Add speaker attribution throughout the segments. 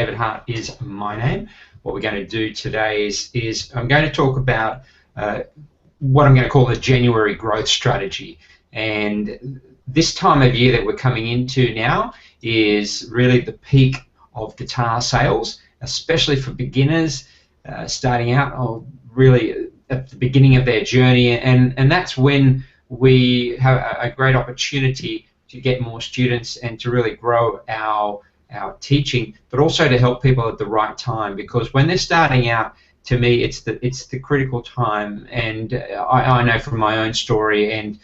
Speaker 1: David Hart is my name. What we're going to do today is I'm going to talk about what I'm going to call the January growth strategy. And this time of year that we're coming into now is really the peak of guitar sales, especially for beginners starting out or really at the beginning of their journey. And that's when we have a great opportunity to get more students and to really grow our teaching, but also to help people at the right time, because when they're starting out, to me, it's the critical time. And I know from my own story and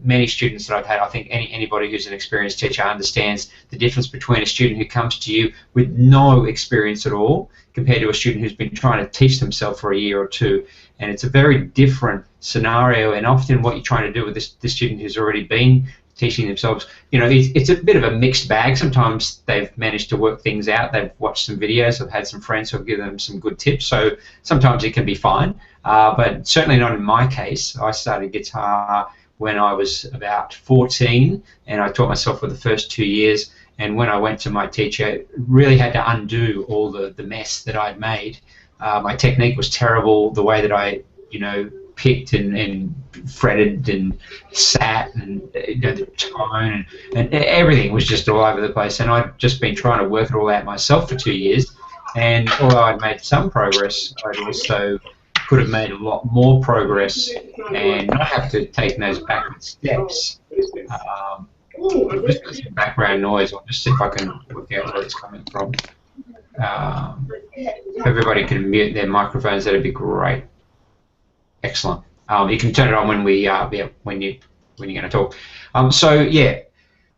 Speaker 1: many students that I've had, I think anybody who's an experienced teacher understands the difference between a student who comes to you with no experience at all compared to a student who's been trying to teach themselves for a year or two. And it's a very different scenario, and often what you're trying to do with this student who's already been teaching themselves, you know, it's a bit of a mixed bag. Sometimes they've managed to work things out. They've watched some videos. I've had some friends who have given them some good tips. So sometimes it can be fine, but certainly not in my case. I started guitar when I was about 14, and I taught myself for the first 2 years. And when I went to my teacher, really had to undo all the mess that I'd made. My technique was terrible. The way that I, you know, picked and fretted and sat, and you know, the tone and everything was just all over the place. And I'd just been trying to work it all out myself for 2 years. And although I'd made some progress, I'd also could have made a lot more progress and not have to take those backward steps. Just got some background noise. I'll just see if I can work out where it's coming from. If everybody can mute their microphones, that'd be great. Excellent. You can turn it on when when you're going to talk.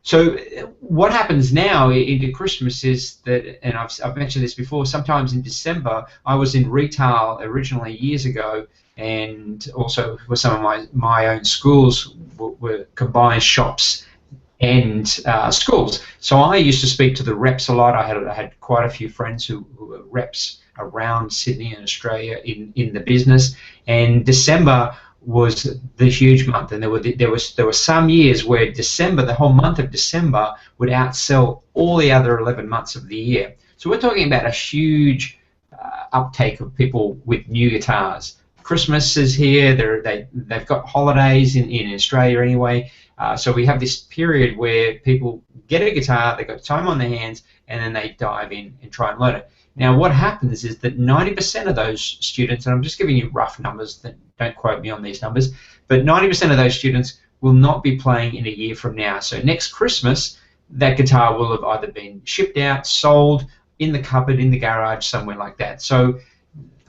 Speaker 1: So what happens now into Christmas is that, and I've mentioned this before, sometimes in December, I was in retail originally years ago, and also with some of my own schools were combined shops and schools. So I used to speak to the reps a lot. I had quite a few friends who were reps around Sydney and Australia in the business, and December was the huge month, and there were some years where December, the whole month of December, would outsell all the other 11 months of the year. So we're talking about a huge uptake of people with new guitars. Christmas is here. They've got holidays in Australia anyway. So we have this period where people get a guitar, they've got time on their hands, and then they dive in and try and learn it. Now, what happens is that 90% of those students, and I'm just giving you rough numbers, don't quote me on these numbers, but 90% of those students will not be playing in a year from now. So next Christmas, that guitar will have either been shipped out, sold, in the cupboard, in the garage, somewhere like that. So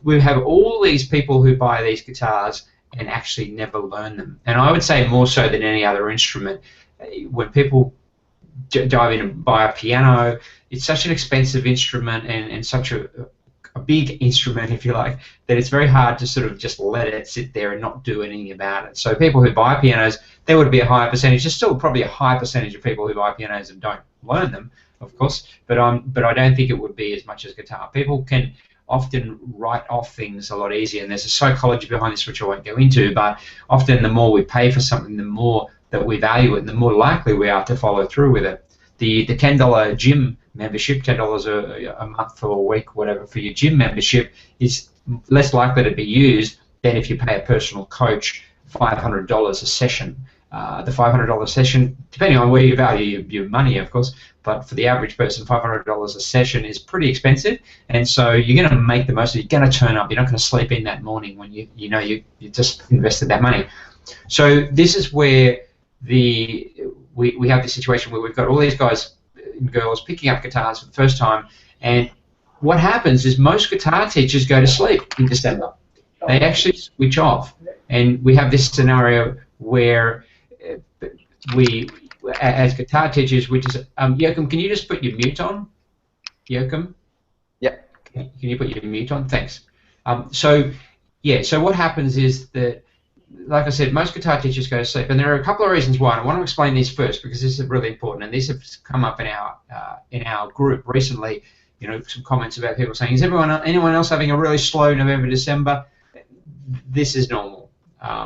Speaker 1: we have all these people who buy these guitars and actually never learn them. And I would say more so than any other instrument. When people dive in and buy a piano, it's such an expensive instrument and such a big instrument, if you like, that it's very hard to sort of just let it sit there and not do anything about it. So people who buy pianos, there would be a higher percentage. There's still probably a high percentage of people who buy pianos and don't learn them, of course, but I don't think it would be as much as guitar. People can often write off things a lot easier, and there's a psychology behind this which I won't go into, but often the more we pay for something, the more that we value it, and the more likely we are to follow through with it. The $10 gym membership, $10 a month or a week, whatever, for your gym membership is less likely to be used than if you pay a personal coach $500 a session. The $500 session, depending on where you value your money, of course, but for the average person, $500 a session is pretty expensive, and so you're going to make the most of it. You're going to turn up. You're not going to sleep in that morning when you know you just invested that money. So this is where we have this situation where we've got all these guys and girls picking up guitars for the first time, and what happens is most guitar teachers go to sleep in December. They actually switch off, and we have this scenario where we, as guitar teachers, we just Joachim, can you just put your mute on? Joachim?
Speaker 2: Yeah.
Speaker 1: Can you put your mute on? Thanks. So what happens is that, like I said, most guitar teachers go to sleep, and there are a couple of reasons why. And I want to explain these first because this is really important, and these have come up in our group recently. You know, some comments about people saying, "Is anyone else having a really slow November, December?" This is normal.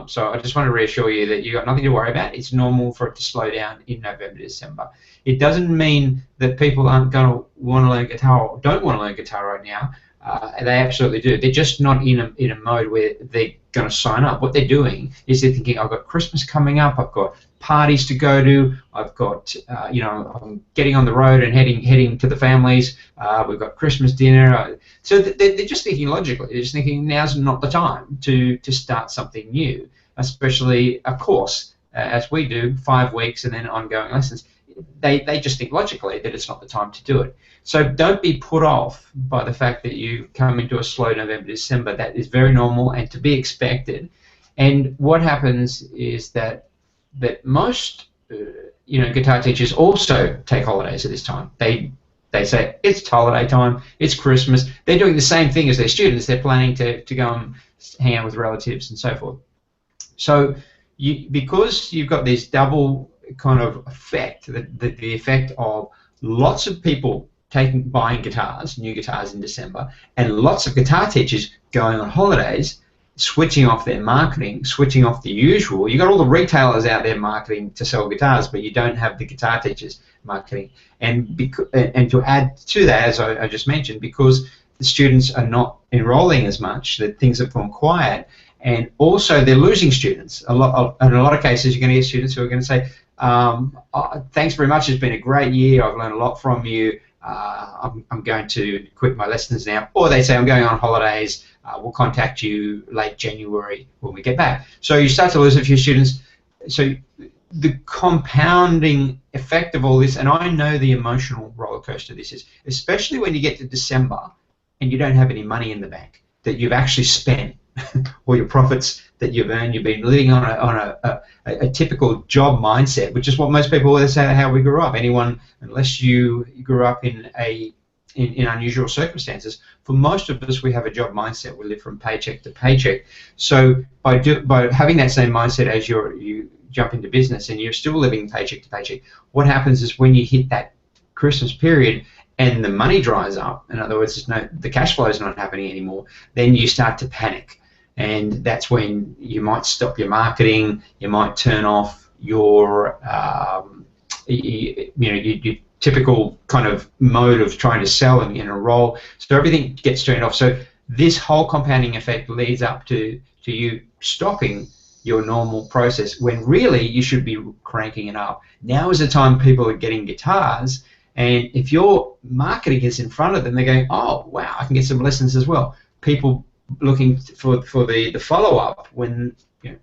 Speaker 1: So I just want to reassure you that you've got nothing to worry about. It's normal for it to slow down in November, December. It doesn't mean that people aren't going to want to learn guitar or don't want to learn guitar right now. They absolutely do. They're just not in a mode where they're going to sign up. What they're doing is they're thinking, I've got Christmas coming up, I've got parties to go to, I've got, I'm getting on the road and heading to the families, we've got Christmas dinner. So they're just thinking logically. They're just thinking now's not the time to start something new, especially a course, as we do, 5 weeks and then ongoing lessons. They just think logically that it's not the time to do it. So don't be put off by the fact that you come into a slow November, December. That is very normal and to be expected. And what happens is that most guitar teachers also take holidays at this time. They say it's holiday time, it's Christmas. They're doing the same thing as their students. They're planning to go and hang out with relatives and so forth. So because you've got this double kind of effect, the effect of lots of people buying guitars, new guitars in December, and lots of guitar teachers going on holidays, switching off their marketing, switching off the usual. You've got all the retailers out there marketing to sell guitars, but you don't have the guitar teachers marketing. And to add to that, as I just mentioned, because the students are not enrolling as much, that things have gone quiet, and also they're losing students. In a lot of cases, you're going to get students who are going to say, thanks very much, it's been a great year, I've learned a lot from you, I'm going to quit my lessons now. Or they say, I'm going on holidays, we'll contact you late January when we get back. So you start to lose a few students. So the compounding effect of all this, and I know the emotional roller coaster this is, especially when you get to December and you don't have any money in the bank that you've actually spent, or your profits that you've earned. You've been living on a typical job mindset, which is what most people always say how we grew up. Anyone, unless you grew up in unusual circumstances, for most of us we have a job mindset. We live from paycheck to paycheck. So by having that same mindset as you jump into business and you're still living paycheck to paycheck, what happens is when you hit that Christmas period and the money dries up, in other words, the cash flow is not happening anymore, then you start to panic. And that's when you might stop your marketing, you might turn off your your typical kind of mode of trying to sell and enroll. So everything gets turned off. So this whole compounding effect leads up to you stopping your normal process when really you should be cranking it up. Now is the time people are getting guitars, and if your marketing is in front of them, they're going, oh wow, I can get some lessons as well. People looking for the follow-up when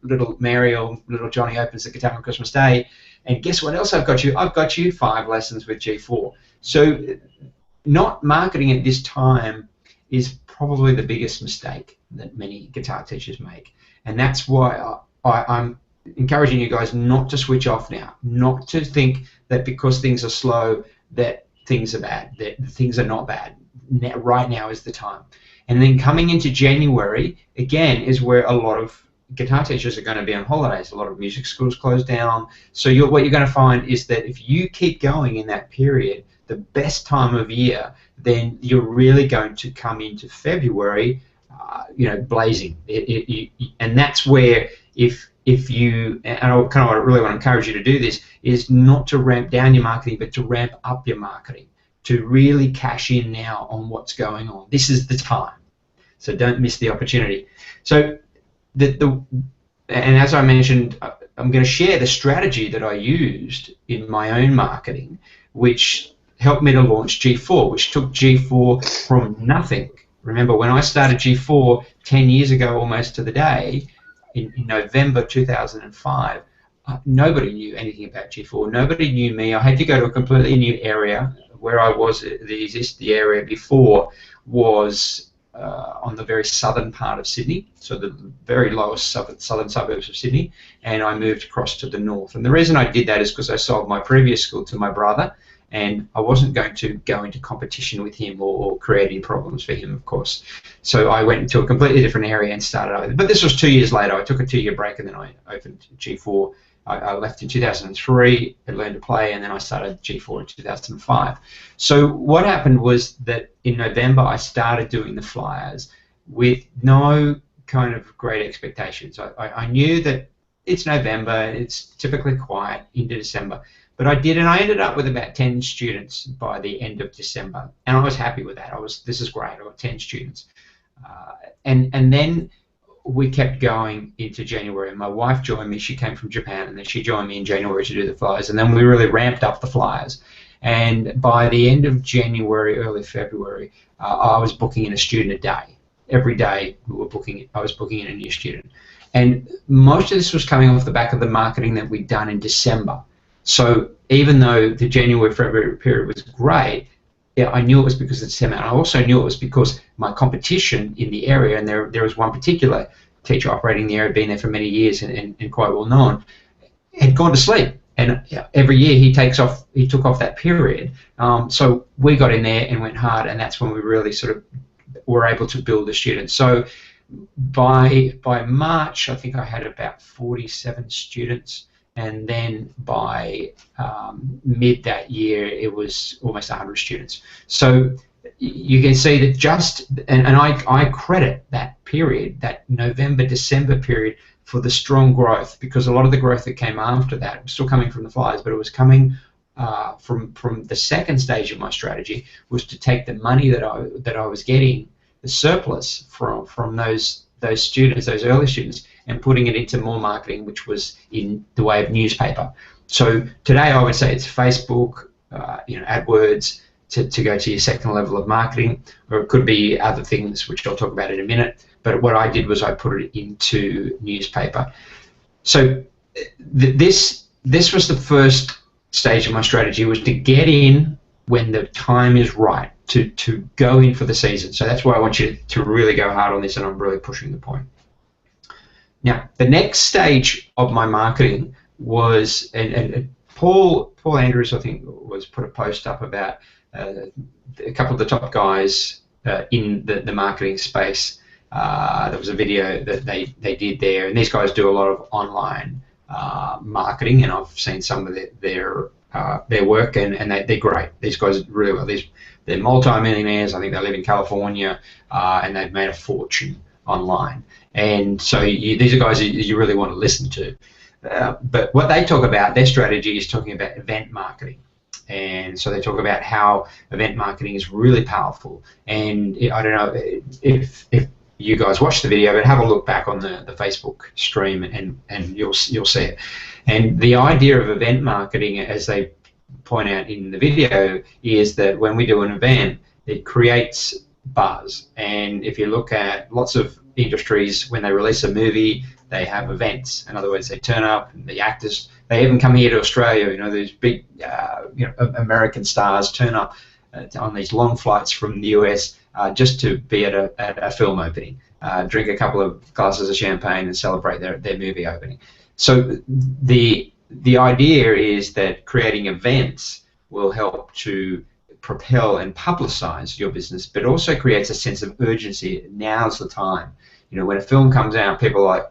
Speaker 1: little Mary or little Johnny opens the guitar on Christmas Day, and guess what else I've got you? I've got you 5 lessons with G4. So not marketing at this time is probably the biggest mistake that many guitar teachers make, and that's why I'm encouraging you guys not to switch off now, not to think that because things are slow that things are bad, that things are not bad. Right now is the time. And then coming into January, again, is where a lot of guitar teachers are going to be on holidays. A lot of music schools close down. So what you're going to find is that if you keep going in that period, the best time of year, then you're really going to come into February, blazing. And that's where if you, and I kind of really want to encourage you to do this, is not to ramp down your marketing, but to ramp up your marketing, to really cash in now on what's going on. This is the time. So don't miss the opportunity. So and as I mentioned, I'm going to share the strategy that I used in my own marketing, which helped me to launch G4, which took G4 from nothing. Remember, when I started G4 10 years ago, almost to the day, in November 2005, nobody knew anything about G4. Nobody knew me. I had to go to a completely new area. Where I was, the area before was on the very southern part of Sydney, so the very lowest southern suburbs of Sydney, and I moved across to the north. And the reason I did that is because I sold my previous school to my brother, and I wasn't going to go into competition with him or create any problems for him, of course. So I went into a completely different area and started over. But this was 2 years later. I took a 2-year break, and then I opened G4. I left in 2003, I learned to play, and then I started G4 in 2005. So what happened was that in November I started doing the flyers with no kind of great expectations. I knew that it's November, it's typically quiet into December, but I ended up with about 10 students by the end of December, and I was happy with that. This is great, I got 10 students. And then we kept going into January. My wife joined me, she came from Japan, and then she joined me in January to do the flyers, and then we really ramped up the flyers. And by the end of January, early February, I was booking in a student a day. Every day I was booking in a new student. And most of this was coming off the back of the marketing that we'd done in December. So even though the January, February period was great, yeah, I knew it was because of December. And I also knew it was because my competition in the area, and there was one particular teacher operating in the area, been there for many years and quite well known, had gone to sleep. And every year he took off that period. So we got in there and went hard, and that's when we really sort of were able to build the students. So by March, I think I had about 47 students, and then by mid that year, it was almost 100 students. So you can see that and I credit that period, that November, December period, for the strong growth, because a lot of the growth that came after that was still coming from the flyers, but it was coming from the second stage of my strategy, was to take the money that I was getting, the surplus from those students, those early students, and putting it into more marketing, which was in the way of newspaper. So today I would say it's Facebook, AdWords, to go to your second level of marketing, or it could be other things which I'll talk about in a minute. But what I did was I put it into newspaper. So this was the first stage of my strategy, was to get in when the time is right, to go in for the season. So that's why I want you to really go hard on this, and I'm really pushing the point. Now, the next stage of my marketing was, and Paul Andrews, I think, put a post up about a couple of the top guys in the marketing space. There was a video that they did there, and these guys do a lot of online marketing, and I've seen some of their work, and they're great. These guys really well. They're multi-millionaires. I think they live in California, and they've made a fortune online. And so these are guys that you really want to listen to. But what they talk about, their strategy is talking about event marketing. And so they talk about how event marketing is really powerful. And I don't know if you guys watch the video, but have a look back on the Facebook stream, and you'll see it. And the idea of event marketing, as they point out in the video, is that when we do an event, it creates buzz. And if you look at lots of industries, when they release a movie, they have events. In other words, they turn up, and the actors, they even come here to Australia. These big American stars turn up on these long flights from the US just to be at a film opening, drink a couple of glasses of champagne and celebrate their movie opening. So the idea is that creating events will help to propel and publicize your business, but also creates a sense of urgency. Now's the time. When a film comes out, people are like,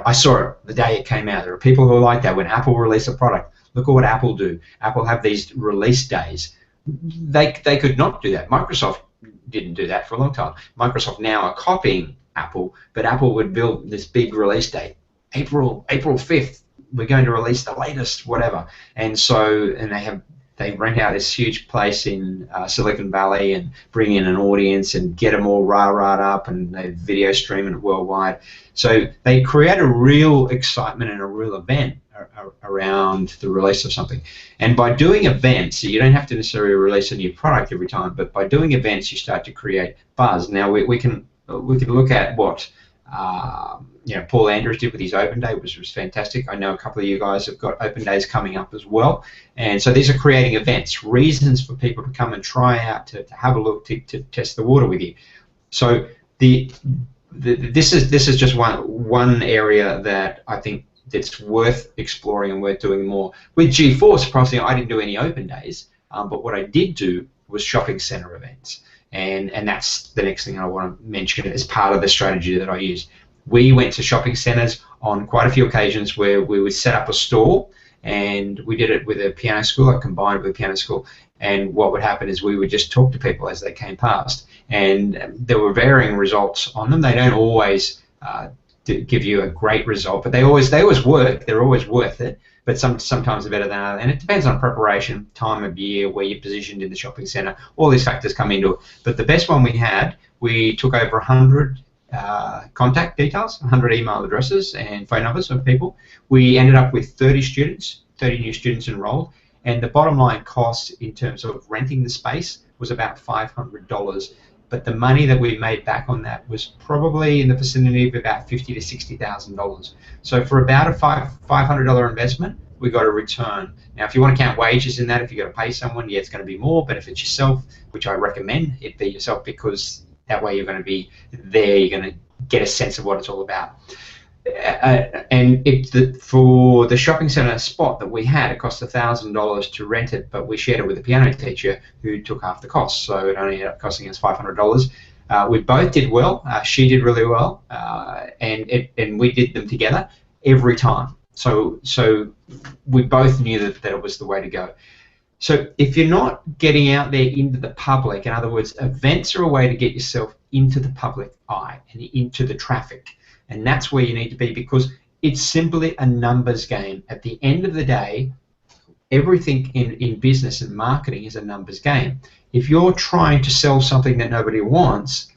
Speaker 1: I saw it the day it came out. There are people who are like that. When Apple release a product, look at what Apple do. Apple have these release days. They could not do that. Microsoft didn't do that for a long time. Microsoft now are copying Apple, but Apple would build this big release date. April 5th, we're going to release the latest whatever. And they rent out this huge place in Silicon Valley and bring in an audience and get them all rah-rahed up, and they video streaming it worldwide. So they create a real excitement and a real event around the release of something. And by doing events, you don't have to necessarily release a new product every time, but by doing events, you start to create buzz. Now we can look at what Paul Andrews did with his open day, which was fantastic. I know a couple of you guys have got open days coming up as well, and so these are creating events, reasons for people to come and try out, to have a look, to test the water with you. So this is just one area that I think that's worth exploring and worth doing more. With G4, surprisingly, I didn't do any open days, but what I did do was shopping center events. And that's the next thing I want to mention as part of the strategy that I used. We went to shopping centers on quite a few occasions where we would set up a stall, and we did it with a piano school. I combined it with a piano school, and what would happen is we would just talk to people as they came past, and there were varying results on them. They don't always to give you a great result. But they always work. They're always worth it. But sometimes they're better than others. And it depends on preparation, time of year, where you're positioned in the shopping centre. All these factors come into it. But the best one we took over 100 contact details, 100 email addresses and phone numbers of people. We ended up with 30 new students enrolled. And the bottom line cost in terms of renting the space was about $500. But the money that we made back on that was probably in the vicinity of about $50,000 to $60,000. So for about a $500 investment, we got a return. Now, if you want to count wages in that, if you've got to pay someone, yeah, it's going to be more. But if it's yourself, which I recommend it be yourself, because that way you're going to be there, you're going to get a sense of what it's all about. And for the shopping centre spot that we had, it cost $1,000 to rent it, but we shared it with a piano teacher who took half the cost, so it only ended up costing us $500. We both did well. She did really well, and we did them together every time. So we both knew that it was the way to go. So if you're not getting out there into the public, in other words, events are a way to get yourself into the public eye and into the traffic. And that's where you need to be, because it's simply a numbers game. At the end of the day, everything in business and marketing is a numbers game. If you're trying to sell something that nobody wants,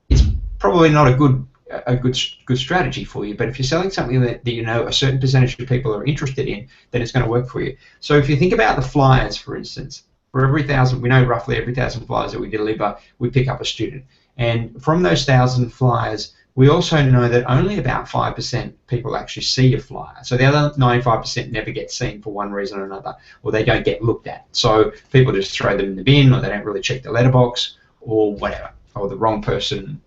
Speaker 1: it's probably not a good strategy for you. But if you're selling something that you know a certain percentage of people are interested in, then it's going to work for you. So if you think about the flyers, for instance, for every 1,000, we know roughly every 1,000 flyers that we deliver, we pick up a student. And from those 1,000 flyers, we also know that only about 5% people actually see a flyer. So the other 95% never get seen for one reason or another, or they don't get looked at. So people just throw them in the bin, or they don't really check the letterbox, or whatever, or the wrong person,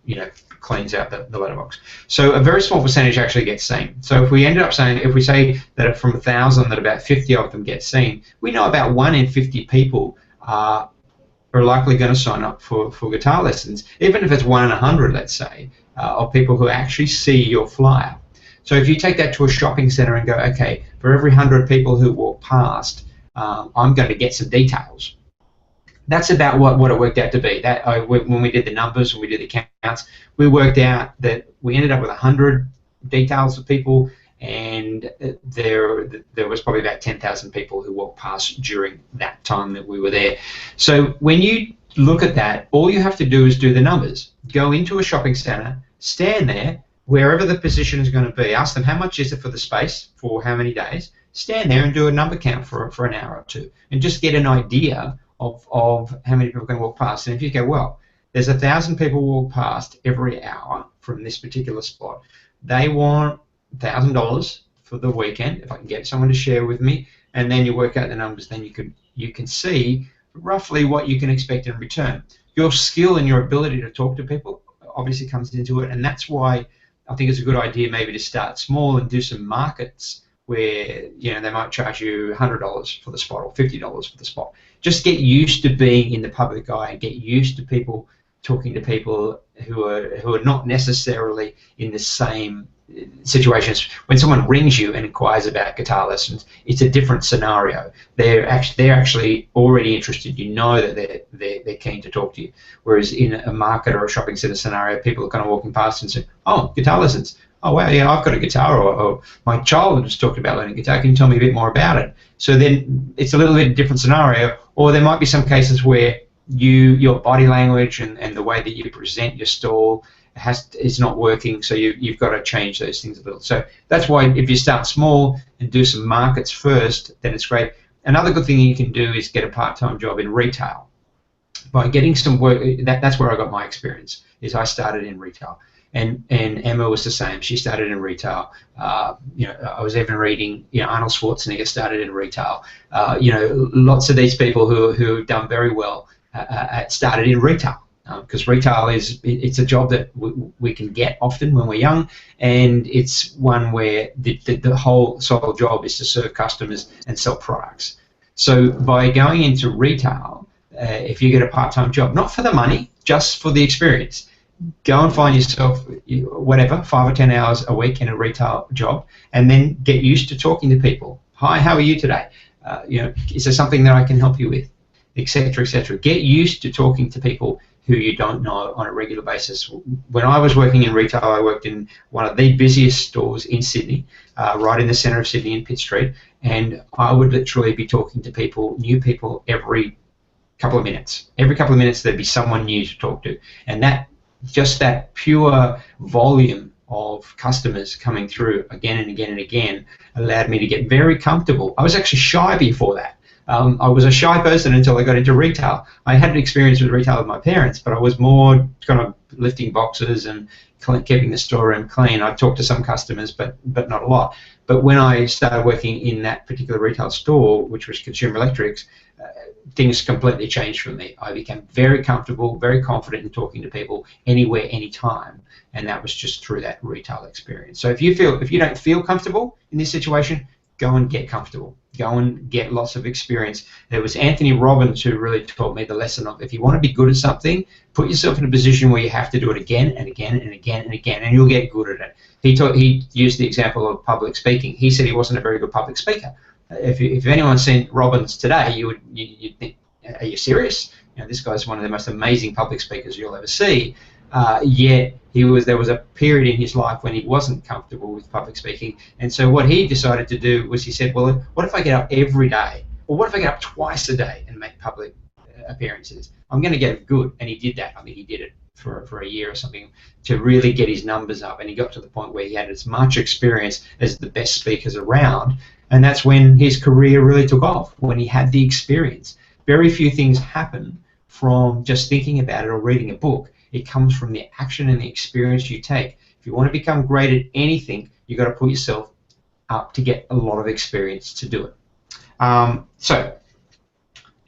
Speaker 1: cleans out the letterbox. So a very small percentage actually gets seen. So if we say that from 1,000 that about 50 of them get seen, we know about 1 in 50 people are likely going to sign up for guitar lessons, even if it's 1 in 100, let's say, of people who actually see your flyer. So if you take that to a shopping centre and go, okay, for every 100 people who walk past, I'm going to get some details. That's about what it worked out to be. When we did the numbers, when we did the counts, we worked out that we ended up with 100 details of people, and there was probably about 10,000 people who walked past during that time that we were there. So when you look at that, all you have to do is do the numbers. Go into a shopping centre, stand there, wherever the position is going to be, ask them how much is it for the space, for how many days, stand there and do a number count for an hour or two, and just get an idea of how many people are going to walk past. And if you go, well, there's 1,000 people walk past every hour from this particular spot, they want $1,000 for the weekend, if I can get someone to share with me, and then you work out the numbers, then you can see roughly what you can expect in return. Your skill and your ability to talk to people obviously comes into it, and that's why I think it's a good idea maybe to start small and do some markets where they might charge you $100 for the spot or $50 for the spot. Just get used to being in the public eye and get used to people talking to people who are not necessarily in the same situations. When someone rings you and inquires about guitar lessons, it's a different scenario. They're actually already interested. You know that they're keen to talk to you. Whereas in a market or a shopping centre scenario, people are kind of walking past and say, "Oh, guitar lessons. Oh wow, yeah, I've got a guitar," or "My child just talked about learning guitar. Can you tell me a bit more about it?" So then it's a little bit different scenario. Or there might be some cases where your body language and the way that you present your stall is not working, so you've got to change those things a little. So that's why if you start small and do some markets first, then it's great. Another good thing you can do is get a part-time job in retail. By getting some work, that's where I got my experience, is I started in retail. And Emma was the same. She started in retail. I was even reading, Arnold Schwarzenegger started in retail. Lots of these people who have done very well started in retail. Because retail it's a job that we can get often when we're young, and it's one where the whole sole job is to serve customers and sell products. So by going into retail, if you get a part-time job, not for the money, just for the experience, go and find yourself, 5 or 10 hours a week in a retail job, and then get used to talking to people. Hi, how are you today? Is there something that I can help you with? Etc., etc. Get used to talking to people who you don't know on a regular basis. When I was working in retail, I worked in one of the busiest stores in Sydney, right in the centre of Sydney in Pitt Street, and I would literally be talking to people, new people, every couple of minutes. Every couple of minutes there'd be someone new to talk to, and that pure volume of customers coming through again and again and again allowed me to get very comfortable. I was actually shy before that. I was a shy person until I got into retail. I had an experience with retail with my parents, but I was more kind of lifting boxes and keeping the storeroom clean. I talked to some customers, but not a lot. But when I started working in that particular retail store, which was Consumer Electrics, things completely changed for me. I became very comfortable, very confident in talking to people anywhere, anytime, and that was just through that retail experience. So if you don't feel comfortable in this situation, go and get comfortable. Go and get lots of experience. There was Anthony Robbins who really taught me the lesson of, if you want to be good at something, put yourself in a position where you have to do it again and again and again and again, and you'll get good at it. He used the example of public speaking. He said he wasn't a very good public speaker. If anyone's seen Robbins today, you'd think, are you serious? This guy's one of the most amazing public speakers you'll ever see. Yet there was a period in his life when he wasn't comfortable with public speaking, and so what he decided to do was he said, well, what if I get up every day, or what if I get up twice a day and make public appearances? I'm going to get good. And he did that. I mean, he did it for a year or something to really get his numbers up, and he got to the point where he had as much experience as the best speakers around, and that's when his career really took off, when he had the experience. Very few things happen from just thinking about it or reading a book. It comes from the action and the experience you take. If you want to become great at anything, you've got to put yourself up to get a lot of experience to do it. So,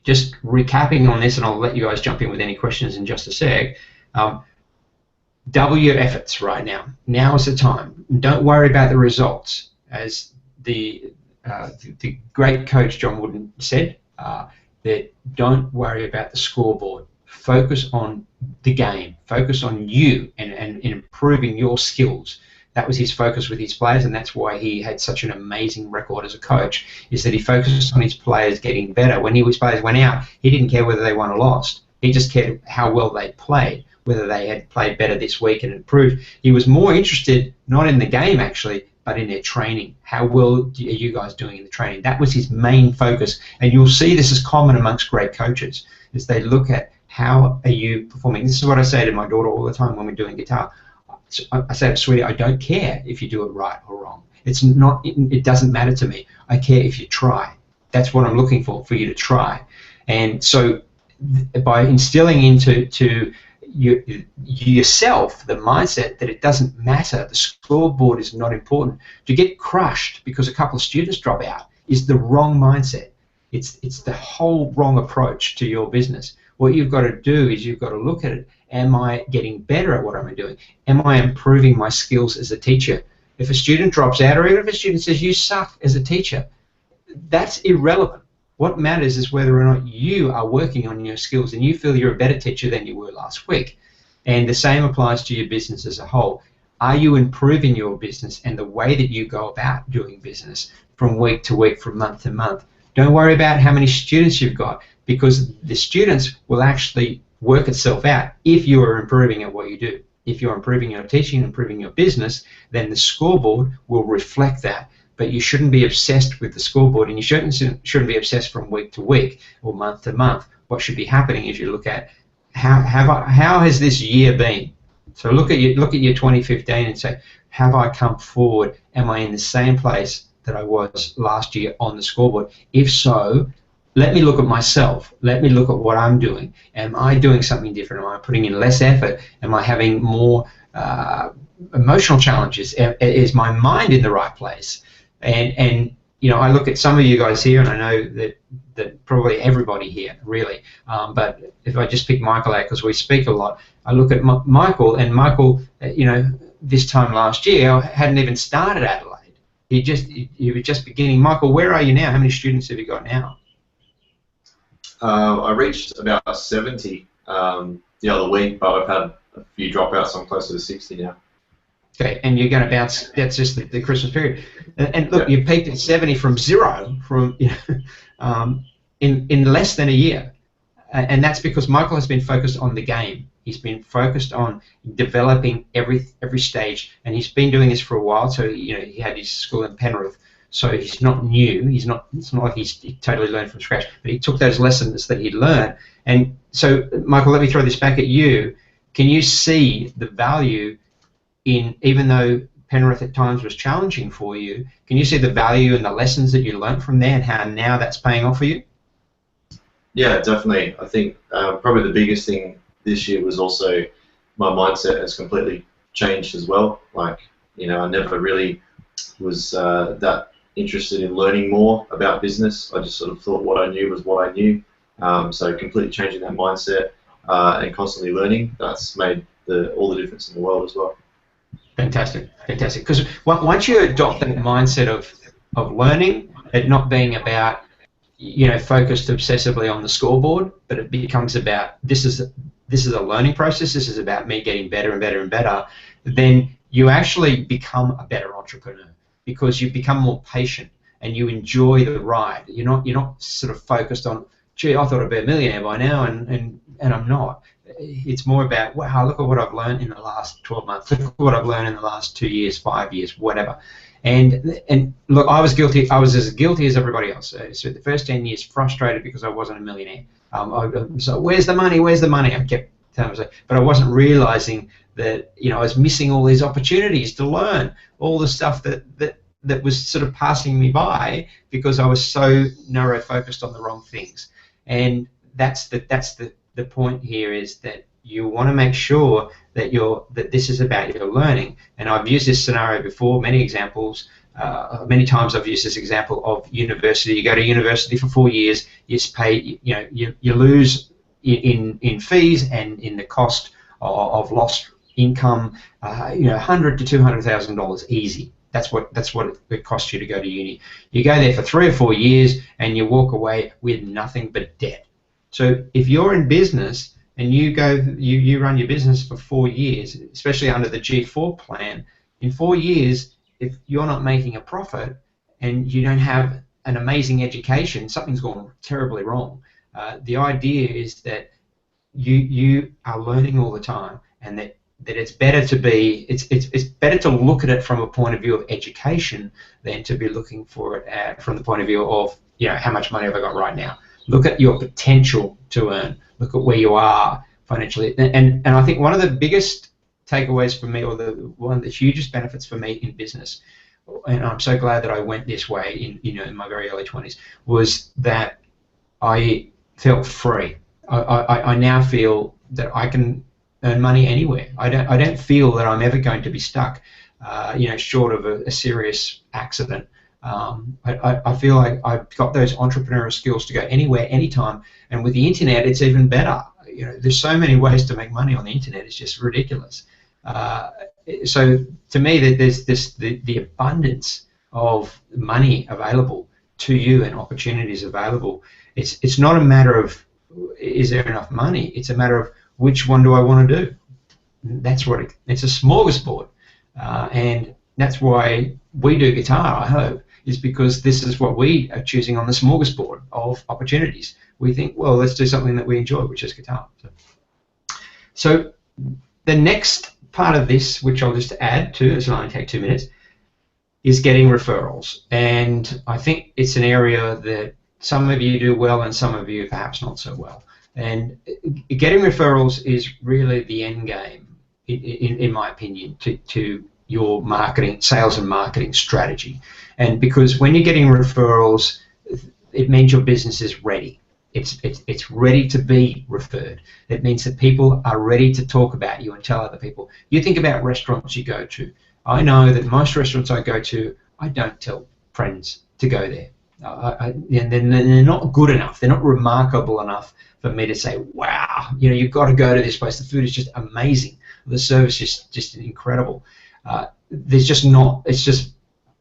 Speaker 1: just recapping on this, and I'll let you guys jump in with any questions in just a sec. Double your efforts right now. Now is the time. Don't worry about the results. As the great coach John Wooden said, that don't worry about the scoreboard. Focus on the game. Focus on you and improving your skills. That was his focus with his players, and that's why he had such an amazing record as a coach, is that he focused on his players getting better. When his players went out, he didn't care whether they won or lost. He just cared how well they played, whether they had played better this week and improved. He was more interested, not in the game actually, but in their training. How well are you guys doing in the training? That was his main focus, and you'll see this is common amongst great coaches, is they look at how are you performing. This is what I say to my daughter all the time when we're doing guitar. I say, sweetie, I don't care if you do it right or wrong. It doesn't matter to me. I care if you try. That's what I'm looking for you to try. And so by instilling into yourself the mindset that it doesn't matter, the scoreboard is not important. To get crushed because a couple of students drop out is the wrong mindset. It's the whole wrong approach to your business. What you've got to do is you've got to look at it. Am I getting better at what I'm doing? Am I improving my skills as a teacher? If a student drops out, or even if a student says you suck as a teacher, that's irrelevant. What matters is whether or not you are working on your skills and you feel you're a better teacher than you were last week. And the same applies to your business as a whole. Are you improving your business and the way that you go about doing business from week to week, from month to month? Don't worry about how many students you've got, because the students will actually work itself out if you are improving at what you do. If you're improving your teaching, improving your business, then the scoreboard will reflect that. But you shouldn't be obsessed with the scoreboard, and you shouldn't be obsessed from week to week or month to month. What should be happening is you look at how has this year been. So look at your 2015 and say, have I come forward? Am I in the same place that I was last year on the scoreboard? If so, let me look at myself. Let me look at what I'm doing. Am I doing something different? Am I putting in less effort? Am I having more emotional challenges? Is my mind in the right place? And you know, I look at some of you guys here, and I know that probably everybody here, really. But if I just pick Michael out, because we speak a lot, I look at Michael, and Michael, you know, this time last year hadn't even started Adelaide. He was just beginning. Michael, where are you now? How many students have you got now?
Speaker 2: I reached about 70 the other week, but I've had a few dropouts, so I'm closer to 60 now.
Speaker 1: Okay, and you're going to bounce. That's just the Christmas period. And look, you peaked at 70 from zero, in less than a year, and that's because Michael has been focused on the game. He's been focused on developing every stage, and he's been doing this for a while. So he had his school in Penrith, so he's not new. It's not like he totally learned from scratch, but he took those lessons that he'd learned. And so, Michael, let me throw this back at you. Can you see the value in, even though Penrith at times was challenging for you, can you see the value and the lessons that you learned from there and how now that's paying off for you?
Speaker 2: Yeah, definitely. I think probably the biggest thing this year was also my mindset has completely changed as well. Like, I never really was that interested in learning more about business. I just sort of thought what I knew was what I knew. So completely changing that mindset and constantly learning, that's made all the difference in the world as well.
Speaker 1: Fantastic, fantastic. Because once you adopt that mindset of learning, it not being about focused obsessively on the scoreboard, but it becomes about this is a learning process. This is about me getting better and better and better. Then you actually become a better entrepreneur because you become more patient and you enjoy the ride. You're not sort of focused on, gee, I thought I'd be a millionaire by now, and I'm not. It's more about, wow, look at what I've learned in the last 12 months. Look at what I've learned in the last 2 years, 5 years, whatever. And look, I was guilty. I was as guilty as everybody else. So the first 10 years, frustrated because I wasn't a millionaire. So where's the money? Where's the money? I kept telling myself, but I wasn't realizing that I was missing all these opportunities to learn all the stuff that was sort of passing me by because I was so narrow focused on the wrong things. And that's the point here, is that you want to make sure that this is about your learning. And I've used this scenario before, many examples. Many times I've used this example of university. You go to university for 4 years, you lose in fees and in the cost of lost income, $100,000 to $200,000 easy. That's what it costs you to go to uni. You go there for 3 or 4 years and you walk away with nothing but debt. So if you're in business and you run your business for 4 years, especially under the G4 plan, in 4 years, if you're not making a profit and you don't have an amazing education, something's gone terribly wrong. The idea is that you are learning all the time, and that it's better to be, it's better to look at it from a point of view of education than to be looking for it from the point of view of how much money have I got right now. Look at your potential to earn. Look at where you are financially. And I think one of the biggest takeaways for me, or one of the hugest benefits for me in business, and I'm so glad that I went this way in my very early 20s, was that I felt free. I now feel that I can earn money anywhere. I don't feel that I'm ever going to be stuck, short of a serious accident. I feel like I've got those entrepreneurial skills to go anywhere, anytime, and with the internet, it's even better. There's so many ways to make money on the internet. It's just ridiculous. So to me, there's the abundance of money available to you and opportunities available. It's not a matter of is there enough money. It's a matter of which one do I want to do. That's what it's a smorgasbord, and that's why we do guitar. I hope is because this is what we are choosing on the smorgasbord of opportunities. We think, well, let's do something that we enjoy, which is guitar. So the next part of this, which I'll just add to, it'll only take 2 minutes, is getting referrals. And I think it's an area that some of you do well and some of you perhaps not so well. And getting referrals is really the end game, in my opinion, to your marketing, sales and marketing strategy. And because when you're getting referrals, it means your business is ready. It's ready to be referred. It means that people are ready to talk about you and tell other people. You think about restaurants you go to. I know that most restaurants I go to, I don't tell friends to go there. And they're not good enough. They're not remarkable enough for me to say, wow, you've got to go to this place. The food is just amazing. The service is just incredible. There's just not, it just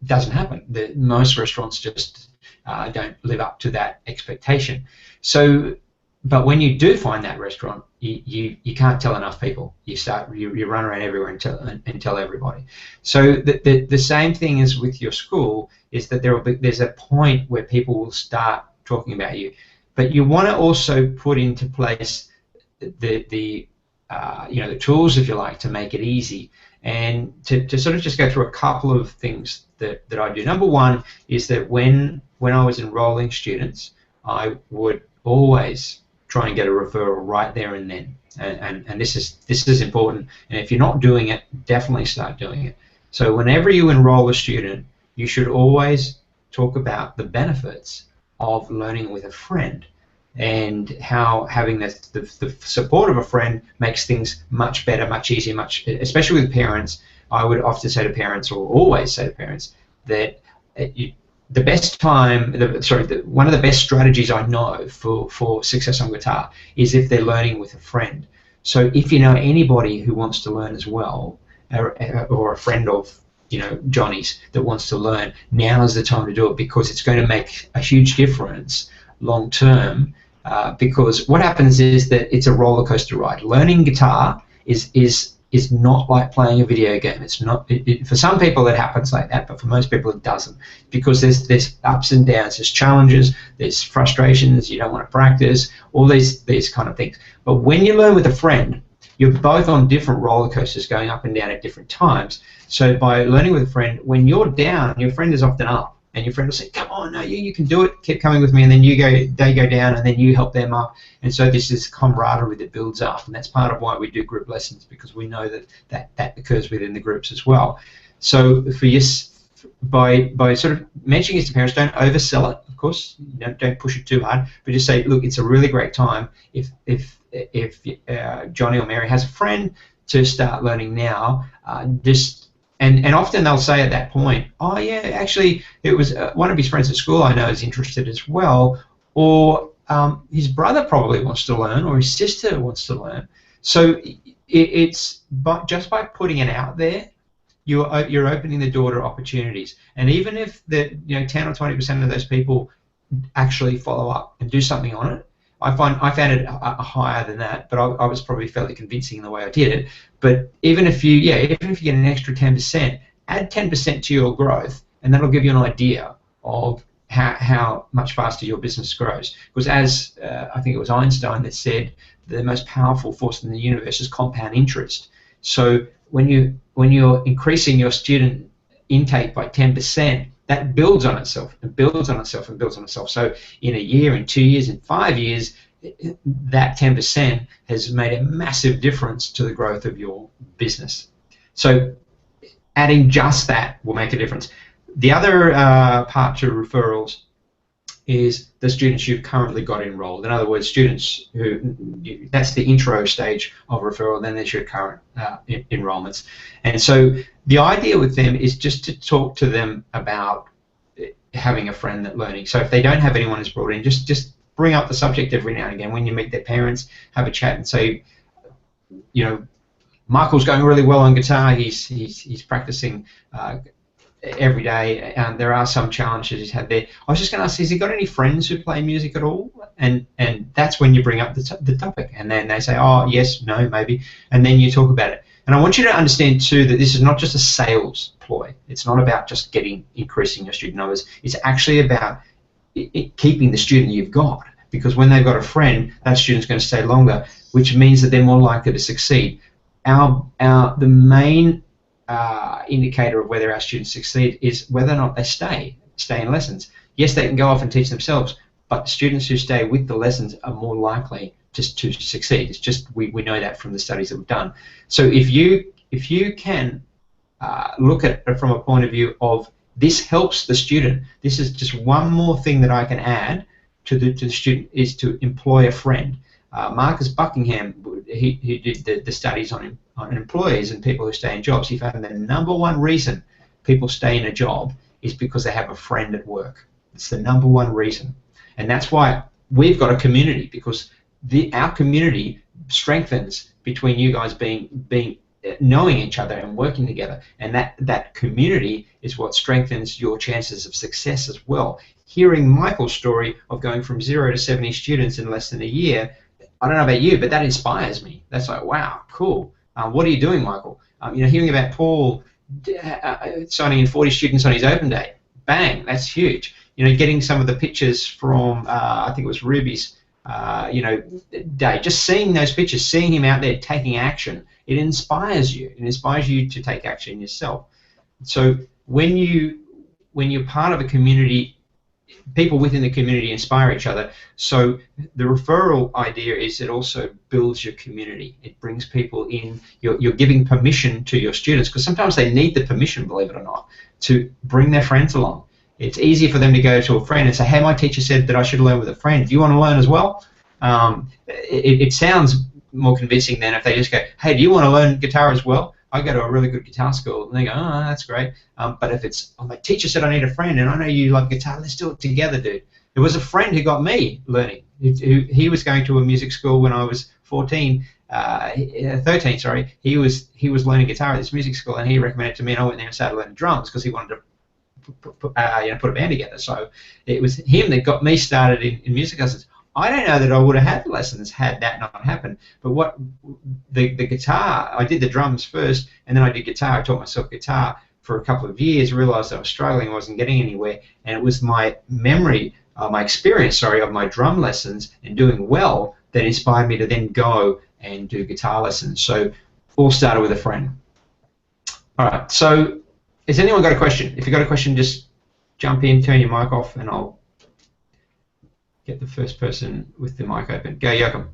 Speaker 1: doesn't happen. Most restaurants just don't live up to that expectation. So, but when you do find that restaurant, you can't tell enough people. You run around everywhere and tell everybody. So the same thing as with your school is that there's a point where people will start talking about you, but you want to also put into place the the tools, if you like, to make it easy. And to sort of just go through a couple of things that I do. Number one is that when I was enrolling students, I would always try and get a referral right there and then. And this is important. And if you're not doing it, definitely start doing it. So whenever you enroll a student, you should always talk about the benefits of learning with a friend, and how having the support of a friend makes things much better, much easier, especially with parents. I would often say to parents, or always say to parents, that the best time, one of the best strategies I know for success on guitar is if they're learning with a friend. So if you know anybody who wants to learn as well, or a friend of Johnny's that wants to learn, now is the time to do it, because it's going to make a huge difference long term. Because what happens is that it's a roller coaster ride. Learning guitar is not like playing a video game. It's not. For some people it happens like that, but for most people it doesn't, because there's ups and downs, there's challenges, there's frustrations. You don't want to practice, all these kind of things. But when you learn with a friend, you're both on different roller coasters going up and down at different times. So by learning with a friend, when you're down, your friend is often up. And your friend will say, "Come on, no, you can do it. Keep coming with me." And then they go down, and then you help them up. And so this is camaraderie that builds up, and that's part of why we do group lessons, because we know that occurs within the groups as well. So by sort of mentioning it to parents, don't oversell it. Of course, don't push it too hard, but just say, "Look, it's a really great time if Johnny or Mary has a friend to start learning now. And often they'll say at that point, "Oh yeah, actually it was one of his friends at school I know is interested as well," or his brother probably wants to learn, or his sister wants to learn. So just by putting it out there, you're opening the door to opportunities. And even if 10 or 20% of those people actually follow up and do something on it, I found it higher than that, but I was probably fairly convincing in the way I did it. But even if you get an extra 10%, add 10% to your growth, and that'll give you an idea of how much faster your business grows. Because as I think it was Einstein that said, the most powerful force in the universe is compound interest. So when you're increasing your student intake by 10%, that builds on itself and builds on itself and builds on itself. So in a year, in 2 years, in 5 years, that 10% has made a massive difference to the growth of your business. So adding just that will make a difference. The other part to referrals is the students you've currently got enrolled. In other words, students that's the intro stage of referral, then there's your current enrollments. And so the idea with them is just to talk to them about having a friend that learning. So if they don't have anyone who's brought in, just bring up the subject every now and again. When you meet their parents, have a chat and say, Michael's going really well on guitar. He's practicing every day, and there are some challenges he's had there. I was just going to ask, has he got any friends who play music at all? And that's when you bring up the topic, and then they say, oh yes, no, maybe, and then you talk about it. And I want you to understand too that this is not just a sales ploy. It's not about just increasing your student numbers. It's actually about keeping the student you've got, because when they've got a friend, that student's going to stay longer, which means that they're more likely to succeed. The main indicator of whether our students succeed is whether or not they stay in lessons. Yes, they can go off and teach themselves, but the students who stay with the lessons are more likely to succeed. It's just we know that from the studies that we've done. So if you can look at it from a point of view of this helps the student, this is just one more thing that I can add to the student, is to employ a friend. Marcus Buckingham, he did the studies on employees and people who stay in jobs. He found the number one reason people stay in a job is because they have a friend at work. It's the number one reason. And that's why we've got a community, because our community strengthens between you guys knowing each other and working together. And that community is what strengthens your chances of success as well. Hearing Michael's story of going from 0 to 70 students in less than a year, I don't know about you, but that inspires me. That's like, wow, cool. What are you doing, Michael? Hearing about Paul signing in 40 students on his open day, bang, that's huge. Getting some of the pictures from, I think it was Ruby's day. Just seeing those pictures, seeing him out there taking action, it inspires you. It inspires you to take action yourself. So when you're part of a community, people within the community inspire each other. So the referral idea is it also builds your community. It brings people in. You're giving permission to your students, because sometimes they need the permission, believe it or not, to bring their friends along. It's easier for them to go to a friend and say, hey, my teacher said that I should learn with a friend. Do you want to learn as well? It sounds more convincing than if they just go, hey, do you want to learn guitar as well? I go to a really good guitar school, and they go, oh, that's great. But if it's, oh, my teacher said I need a friend, and I know you love guitar, let's do it together, dude. There was a friend who got me learning. He was going to a music school when I was 13, sorry. He was learning guitar at this music school, and he recommended it to me, and I went there and started learning drums because he wanted to put a band together. So it was him that got me started in music lessons. I don't know that I would have had lessons had that not happened. But what the guitar, I did the drums first, and then I did guitar. I taught myself guitar for a couple of years. Realized I was struggling, I wasn't getting anywhere, and it was my experience, of my drum lessons and doing well that inspired me to then go and do guitar lessons. So all started with a friend. All right. So has anyone got a question? If you've got a question, just jump in, turn your mic off, and I'll get the first person with the mic open. Go, Joachim.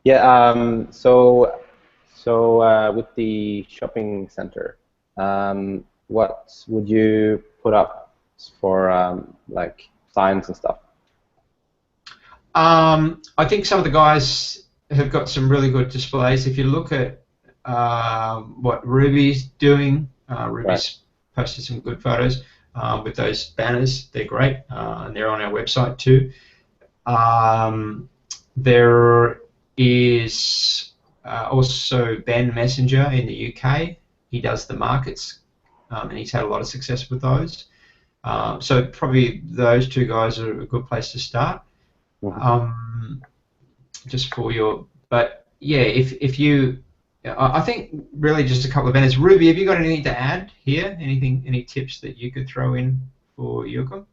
Speaker 3: Yeah. So with the shopping center, what would you put up for like signs and stuff?
Speaker 1: I think some of the guys have got some really good displays. If you look at what Ruby's doing, Ruby's posted some good photos with those banners. They're great, and they're on our website too. There is also Ben Messenger in the UK. He does the markets, and he's had a lot of success with those. So probably those two guys are a good place to start. Just for your, but yeah, if you, I think really just a couple of banners. Ruby, have you got anything to add here? Any tips that you could throw in for Joachim?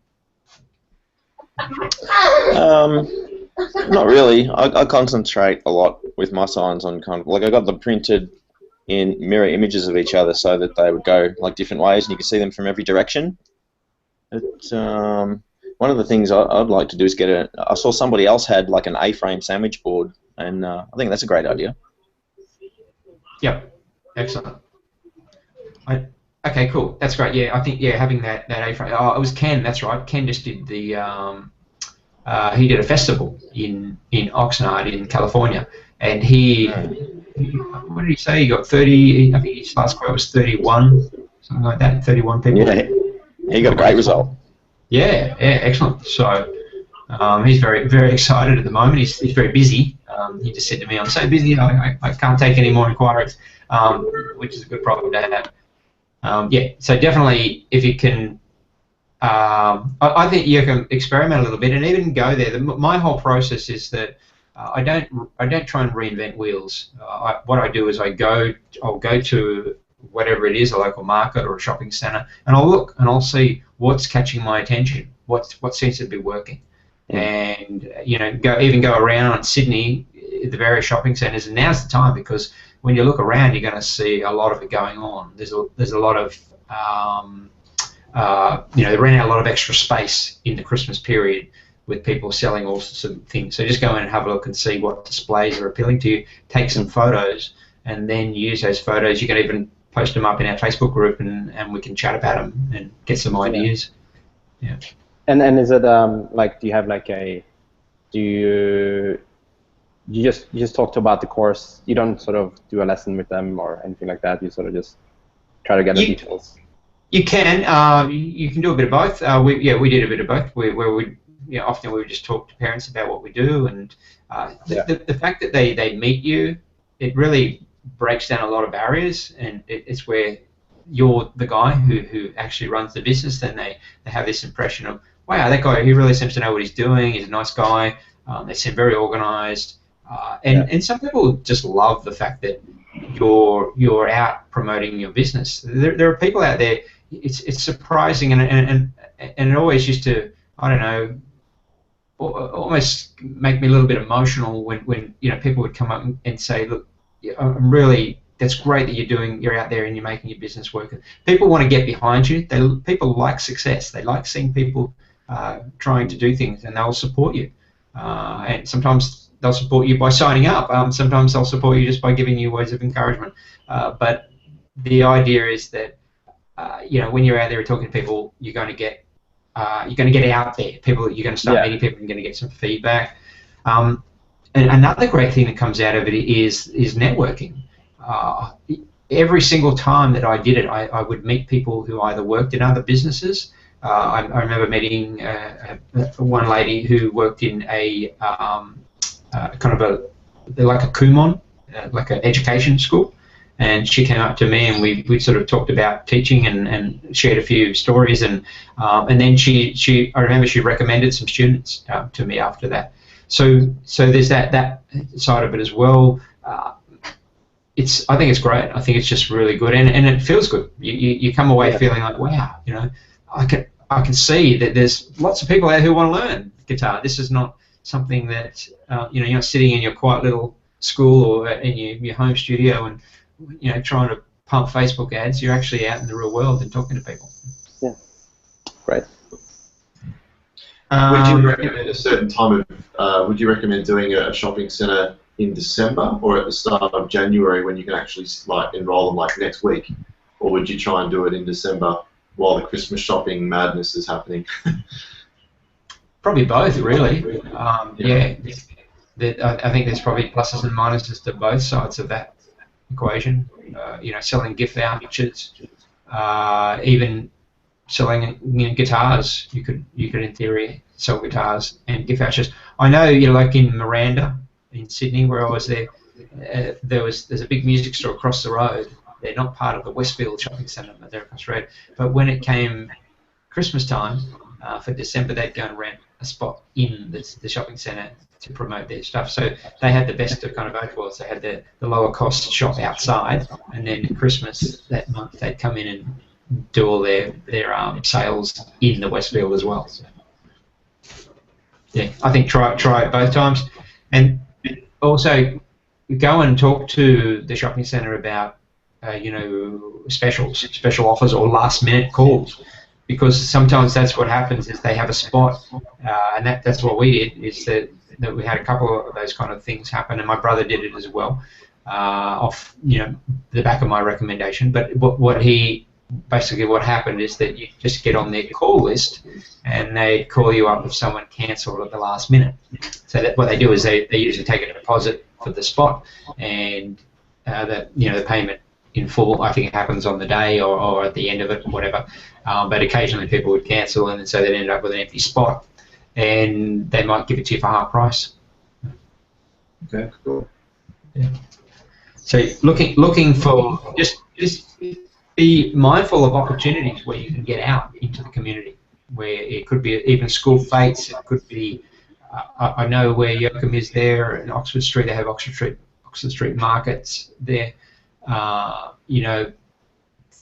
Speaker 4: Not really. I concentrate a lot with my signs on kind of like I got them printed in mirror images of each other so that they would go like different ways and you could see them from every direction. One of the things I'd like to do is get I saw somebody else had like an A-frame sandwich board, and I think that's a great idea.
Speaker 1: Yep, excellent. Okay, cool. That's great. Yeah, I think having that A-frame. Oh, it was Ken. That's right. Ken just did the. He did a festival in Oxnard in California, and what did he say? He got 30. I think his last quote was 31, something like that. 31 people.
Speaker 4: Yeah, he got a great result.
Speaker 1: Yeah, excellent. So he's very, very excited at the moment. He's very busy. He just said to me, "I'm so busy, I can't take any more inquiries," which is a good problem to have. Yeah, so definitely if you can, I think you can experiment a little bit and even go there. My whole process is that I don't try and reinvent wheels. What I do is I'll go to whatever it is, a local market or a shopping centre, and I'll look and I'll see what's catching my attention, what seems to be working, and go around Sydney, the various shopping centres, and now's the time because when you look around, you're going to see a lot of it going on. There's a lot of they ran out a lot of extra space in the Christmas period with people selling all sorts of things. So just go in and have a look and see what displays are appealing to you. Take some photos, and then use those photos. You can even post them up in our Facebook group, and we can chat about them and get some ideas. Yeah.
Speaker 3: And is it like, do you have like you just talked about the course? You don't sort of do a lesson with them or anything like that. You sort of just try to get the details.
Speaker 1: You can. You can do a bit of both. We did a bit of both. Often we would just talk to parents about what we do, and the fact that they meet you, it really breaks down a lot of barriers, and it's where you're the guy who actually runs the business. Then they have this impression of, wow, that guy, he really seems to know what he's doing. He's a nice guy. They seem very organised, and some people just love the fact that you're out promoting your business. There are people out there. It's surprising, and it always used to, I don't know, almost make me a little bit emotional when people would come up and say, look, I'm really, that's great that you're out there and you're making your business work. People want to get behind you. People like success. They like seeing people trying to do things, and they'll support you. And sometimes they'll support you by signing up. Sometimes they'll support you just by giving you words of encouragement. But the idea is that when you're out there talking to people, you're going to get out there. You're going to start meeting people. You're going to get some feedback. And another great thing that comes out of it is networking. Every single time that I did it, I would meet people who either worked in other businesses. I remember meeting one lady who worked in a kind of like a Kumon, like an education school, and she came up to me and we sort of talked about teaching and shared a few stories, and then I remember she recommended some students to me after that. So there's that side of it as well. I think it's great. I think it's just really good, and it feels good. You come away feeling like, wow, I can see that there's lots of people out who want to learn guitar. This is not something that you're not sitting in your quiet little school or in your home studio and trying to pump Facebook ads. You're actually out in the real world and talking to people.
Speaker 3: Yeah, great.
Speaker 2: Would you recommend a certain time of? Would you recommend doing a shopping centre in December or at the start of January when you can actually enroll them next week, or would you try and do it in December while the Christmas shopping madness is happening?
Speaker 1: Probably both, really. I think there's probably pluses and minuses to both sides of that equation. Selling gift vouchers, even selling guitars. You could in theory sell guitars and gift vouchers. I know, like in Miranda in Sydney, where I was there, there's a big music store across the road. They're not part of the Westfield shopping centre, but they're across the road. But when it came Christmas time, for December, they'd go and rent a spot in the shopping centre to promote their stuff. So they had the best of kind of both worlds. They had the lower cost shop outside, and then Christmas that month they'd come in and do all their sales in the Westfield as well. So, yeah, I think try it both times, and also go and talk to the shopping centre about special offers or last minute calls, because sometimes that's what happens is they have a spot, and that's what we did, is that we had a couple of those kind of things happen, and my brother did it as well, off the back of my recommendation. But what happened is that you just get on their call list, and they call you up if someone cancelled at the last minute. So that what they do is they usually take a deposit for the spot, and the payment in full, I think it happens on the day or at the end of it, or whatever. But occasionally people would cancel, and so they'd end up with an empty spot, and they might give it to you for half price.
Speaker 2: Okay, cool.
Speaker 1: Yeah. So looking for just be mindful of opportunities where you can get out into the community, where it could be even school fetes. It could be I know where Yoakum is there in Oxford Street. They have Oxford Street markets there.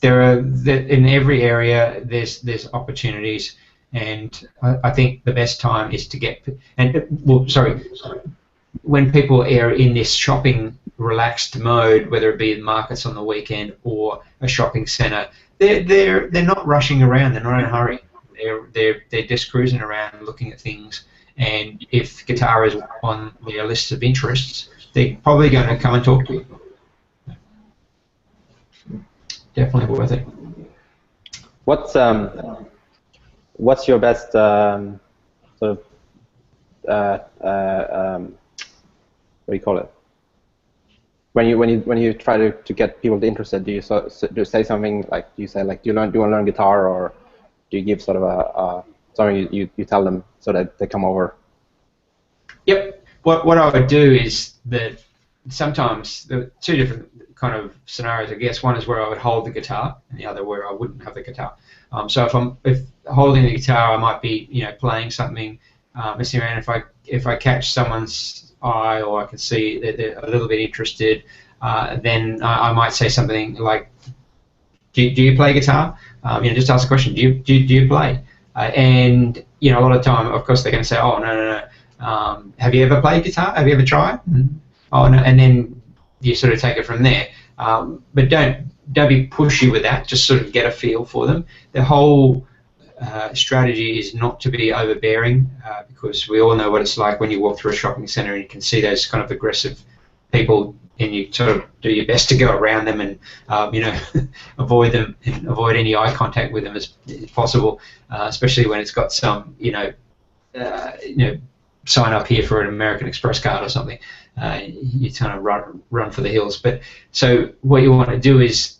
Speaker 1: There are in every area. There's opportunities, and I think the best time is to get when people are in this shopping relaxed mode, whether it be in markets on the weekend or a shopping centre, they're not rushing around. They're not in a hurry. They're just cruising around looking at things. And if guitar is on their list of interests, they're probably going to come and talk to you. Definitely worth it.
Speaker 3: What's your best sort of what do you call it? When you try to get people interested, do you say something like, do you want to learn guitar, or do you give sort of a something you tell them so that they come over?
Speaker 1: Yep. What I would do is that sometimes the two different kind of scenarios, I guess. One is where I would hold the guitar, and the other where I wouldn't have the guitar. So if holding the guitar, I might be playing something, messing around. If I catch someone's eye, or I can see that they're a little bit interested, then I might say something like, "Do you play guitar?" Just ask a question. Do you play? And you know, a lot of time, of course, they're going to say, oh, no. Have you ever played guitar? Have you ever tried? Oh, no. And then you sort of take it from there. But don't be pushy with that. Just sort of get a feel for them. The whole strategy is not to be overbearing, because we all know what it's like when you walk through a shopping centre and you can see those kind of aggressive people, and you sort of do your best to go around them and you know, avoid them and avoid any eye contact with them as possible, especially when it's got some you know, sign up here for an American Express card or something. You kind of run for the hills. But so what you want to do is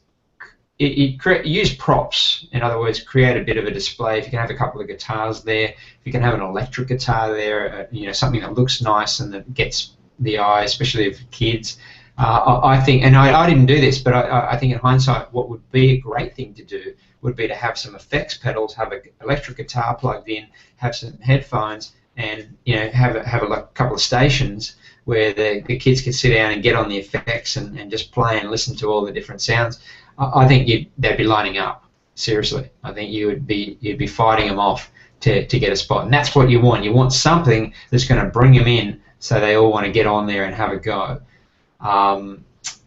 Speaker 1: use props. In other words, create a bit of a display. If you can have a couple of guitars there, if you can have an electric guitar there, you know, something that looks nice and that gets the eye, especially for kids. I think, and I didn't do this, but I think in hindsight, what would be a great thing to do would be to have some effects pedals, have an electric guitar plugged in, have some headphones, and you know, have a couple of stations where the kids can sit down and get on the effects and just play and listen to all the different sounds. I think they'd be lining up. Seriously, I think you'd be fighting them off to get a spot, and that's what you want. You want something that's going to bring them in, so they all want to get on there and have a go.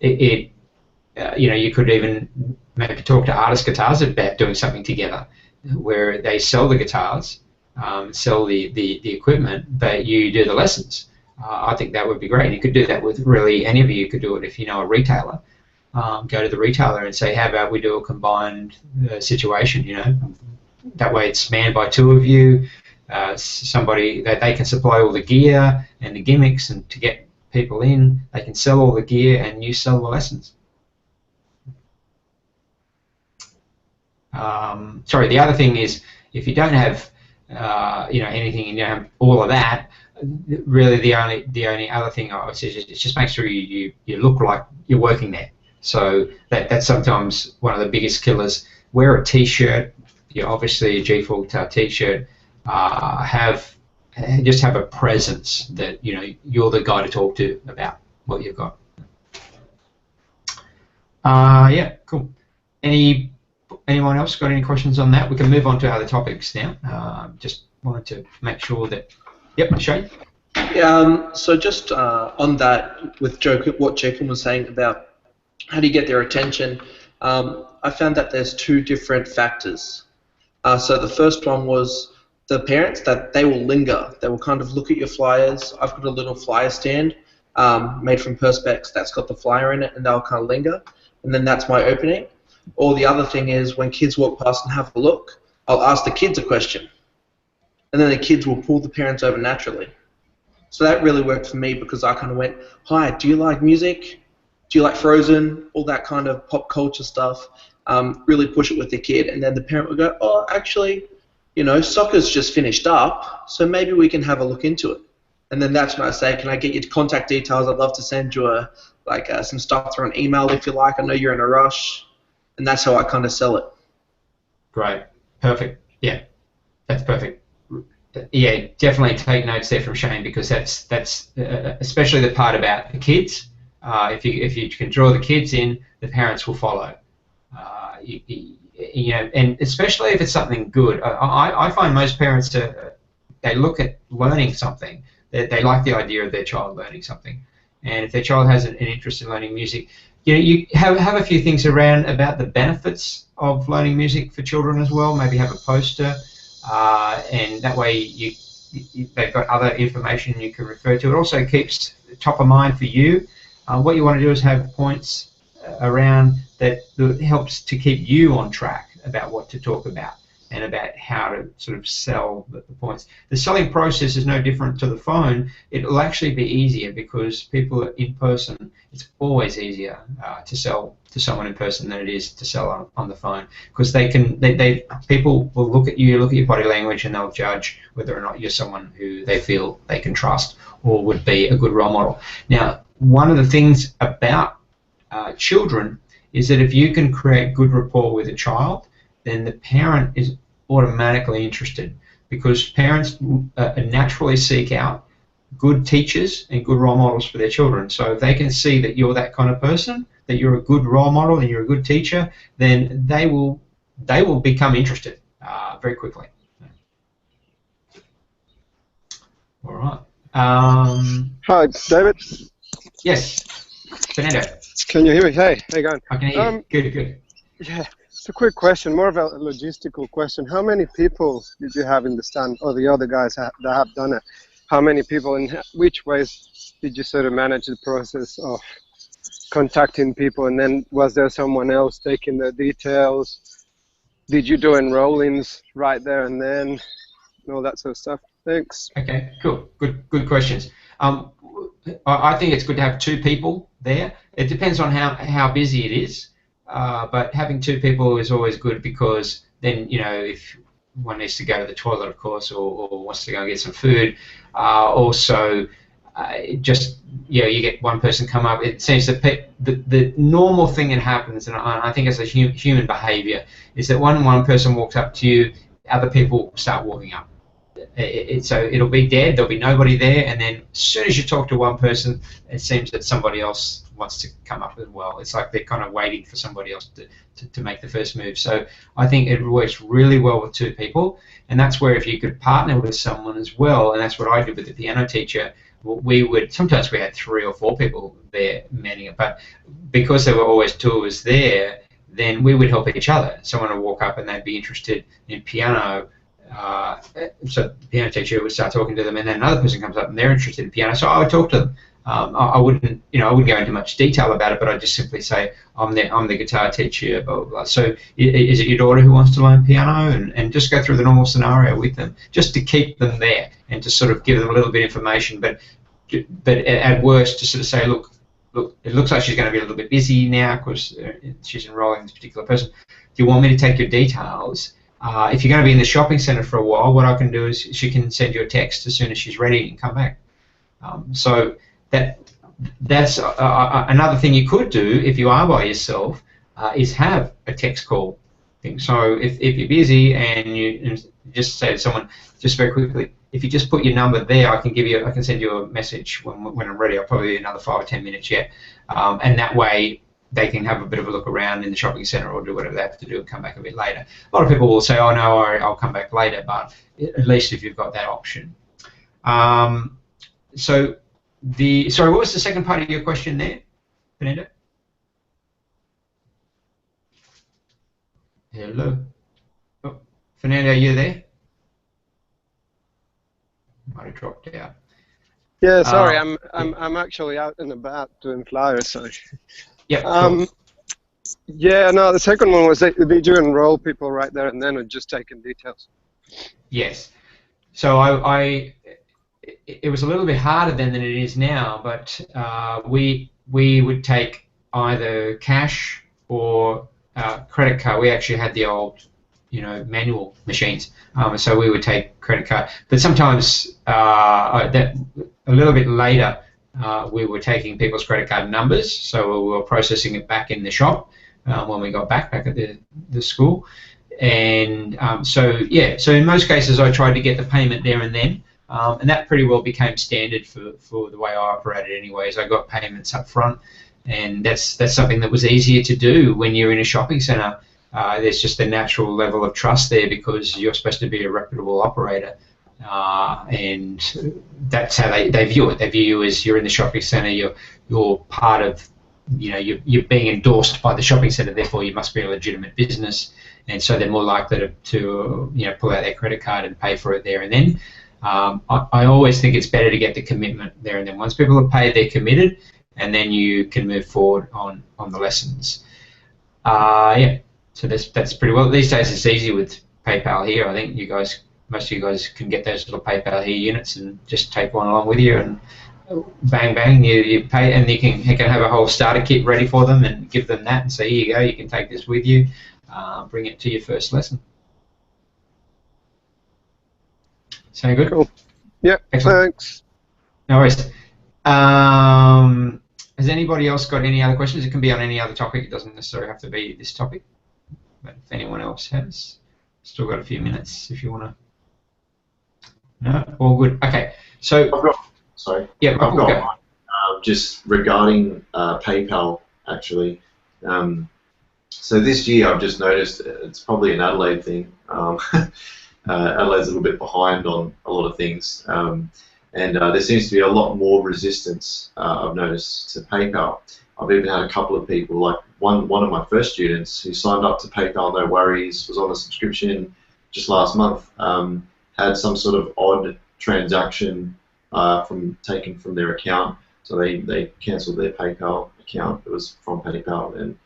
Speaker 1: You know, you could even maybe talk to Artist Guitars about doing something together, where they sell the guitars, sell the equipment, but you do the lessons. I think that would be great. You could do that with really any of you. You could do it if you know a retailer. Go to the retailer and say, how about we do a combined situation, you know? That way it's manned by two of you, somebody that they can supply all the gear and the gimmicks, and to get people in, they can sell all the gear and you sell the lessons. Sorry, the other thing is, if you don't have you know, anything, and you don't have all of that, really the only other thing I would say is just make sure you look like you're working there. So that's sometimes one of the biggest killers. Wear a t-shirt, you know, obviously a G4 Guitar t-shirt. Just have a presence that, you know, you're the guy to talk to about what you've got. Yeah, cool. Anyone else got any questions on that? We can move on to other topics now. Just wanted to make sure that. Yep, Shane.
Speaker 5: Yeah. So just on that, with what Jacob was saying about how do you get their attention, I found that there's two different factors. So the first one was the parents, that they will linger. They will kind of look at your flyers. I've got a little flyer stand made from Perspex that's got the flyer in it, and they'll kind of linger, and then that's my opening. Or the other thing is, when kids walk past and have a look, I'll ask the kids a question, and then the kids will pull the parents over naturally. So that really worked for me, because I kind of went, hi, do you like music? Do you like Frozen? All that kind of pop culture stuff. Really push it with the kid, and then the parent will go, oh, actually, you know, soccer's just finished up, so maybe we can have a look into it. And then that's when I say, can I get your contact details? I'd love to send you some stuff through an email if you like. I know you're in a rush. And that's how I kind of sell it.
Speaker 1: Great. Perfect. Yeah, that's perfect. Yeah, definitely take notes there from Shane, because that's especially the part about the kids. If you can draw the kids in, the parents will follow. You know, and especially if it's something good. I find most parents they look at learning something. They like the idea of their child learning something, and if their child has an interest in learning music, you know, you have a few things around about the benefits of learning music for children as well. Maybe have a poster, and that way they've got other information you can refer to. It also keeps top of mind for you. What you want to do is have points around that helps to keep you on track about what to talk about and about how to sort of sell the points. The selling process is no different to the phone. It'll actually be easier, because people are in person. It's always easier to sell to someone in person than it is to sell on the phone, because people will look at you, look at your body language, and they'll judge whether or not you're someone who they feel they can trust or would be a good role model. Now, one of the things about children is that if you can create good rapport with a child, then the parent is automatically interested, because parents naturally seek out good teachers and good role models for their children. So if they can see that you're that kind of person, that you're a good role model and you're a good teacher, then they will become interested very quickly. All right.
Speaker 6: Hi, David.
Speaker 1: Yes, Fernando.
Speaker 6: Can you hear me? Hey, how you going?
Speaker 1: I can hear you. Good, good.
Speaker 6: Yeah, it's a quick question, more of a logistical question. How many people did you have in the stand, or the other guys that have done it? How many people, and which ways did you sort of manage the process of contacting people? And then was there someone else taking the details? Did you do enrollings right there and then? And all that sort of stuff. Thanks.
Speaker 1: Okay, cool. Good questions. I think it's good to have 2 people there. It depends on how busy it is, but having 2 people is always good because then, you know, if one needs to go to the toilet, of course, or wants to go and get some food, just, you know, you get one person come up. It seems that the normal thing that happens, and I think it's a human behavior, is that one person walks up to you, other people start walking up. So it'll be dead, there'll be nobody there, and then as soon as you talk to one person, it seems that somebody else wants to come up as well. It's like they're kind of waiting for somebody else to make the first move. So I think it works really well with 2 people, and that's where if you could partner with someone as well, and that's what I did with the piano teacher. Sometimes we had 3 or 4 people there manning it, but because there were always 2 of us there, then we would help each other. Someone would walk up and they'd be interested in piano, so the piano teacher would start talking to them, and then another person comes up and they're interested in piano, so I would talk to them. I wouldn't go into much detail about it, but I'd just simply say, I'm the guitar teacher, blah, blah, blah. So is it your daughter who wants to learn piano? And just go through the normal scenario with them, just to keep them there and to sort of give them a little bit of information, but at worst, to sort of say, look, it looks like she's going to be a little bit busy now because she's enrolling this particular person. Do you want me to take your details? If you're going to be in the shopping centre for a while, what I can do is she can send you a text as soon as she's ready and come back. So that's another thing you could do if you are by yourself, is have a text call thing. So if you're busy and you just say to someone, just very quickly, if you just put your number there, I can send you a message when I'm ready. I'll probably be another 5 or 10 minutes yet, and that way they can have a bit of a look around in the shopping centre or do whatever they have to do and come back a bit later. A lot of people will say, oh no, I'll come back later, but at least if you've got that option. Sorry, what was the second part of your question there, Fernando? Hello? Oh, Fernando, are you there? Might have dropped out.
Speaker 6: Yeah, sorry, I'm actually out and about doing flyers, so.
Speaker 1: Yeah. Sure.
Speaker 6: Yeah, no, the second one was did you enroll people right there and then, or just taking details?
Speaker 1: Yes. So it was a little bit harder then than it is now, but we would take either cash or credit card. We actually had the old, manual machines, so we would take credit card. But sometimes that a little bit later, we were taking people's credit card numbers, so we were processing it back in the shop when we got back at the school. And so in most cases I tried to get the payment there and then, and that pretty well became standard for the way I operated anyways. I got payments up front, and that's something that was easier to do when you're in a shopping centre. There's just a natural level of trust there because you're supposed to be a reputable operator. And that's how they view it. They view you as you're in the shopping centre. You're part of, you're being endorsed by the shopping centre. Therefore, you must be a legitimate business, and so they're more likely to pull out their credit card and pay for it there and then. I always think it's better to get the commitment there and then. Once people are paid, they're committed, and then you can move forward on the lessons. So that's pretty well. These days, it's easy with PayPal here. I think most of you guys can get those little PayPal here units and just take one along with you, and bang bang, you pay, and you can have a whole starter kit ready for them and give them that and say, here you go, you can take this with you, bring it to your first lesson. Sound good?
Speaker 6: Cool. Yeah.
Speaker 1: Excellent.
Speaker 6: Thanks.
Speaker 1: No worries. Has anybody else got any other questions? It can be on any other topic. It doesn't necessarily have to be this topic. But if anyone else has, still got a few minutes if you want to. No, all good. Okay, so
Speaker 2: I've got. Sorry.
Speaker 1: Yeah,
Speaker 2: I've got
Speaker 1: go.
Speaker 2: one. Just regarding PayPal, actually. So this year, I've just noticed it's probably an Adelaide thing. Adelaide's a little bit behind on a lot of things. and there seems to be a lot more resistance, I've noticed, to PayPal. I've even had a couple of people, like one of my first students who signed up to PayPal, no worries, was on a subscription just last month, had some sort of odd transaction taken from their account, so they cancelled their PayPal account. It was from PayPal, and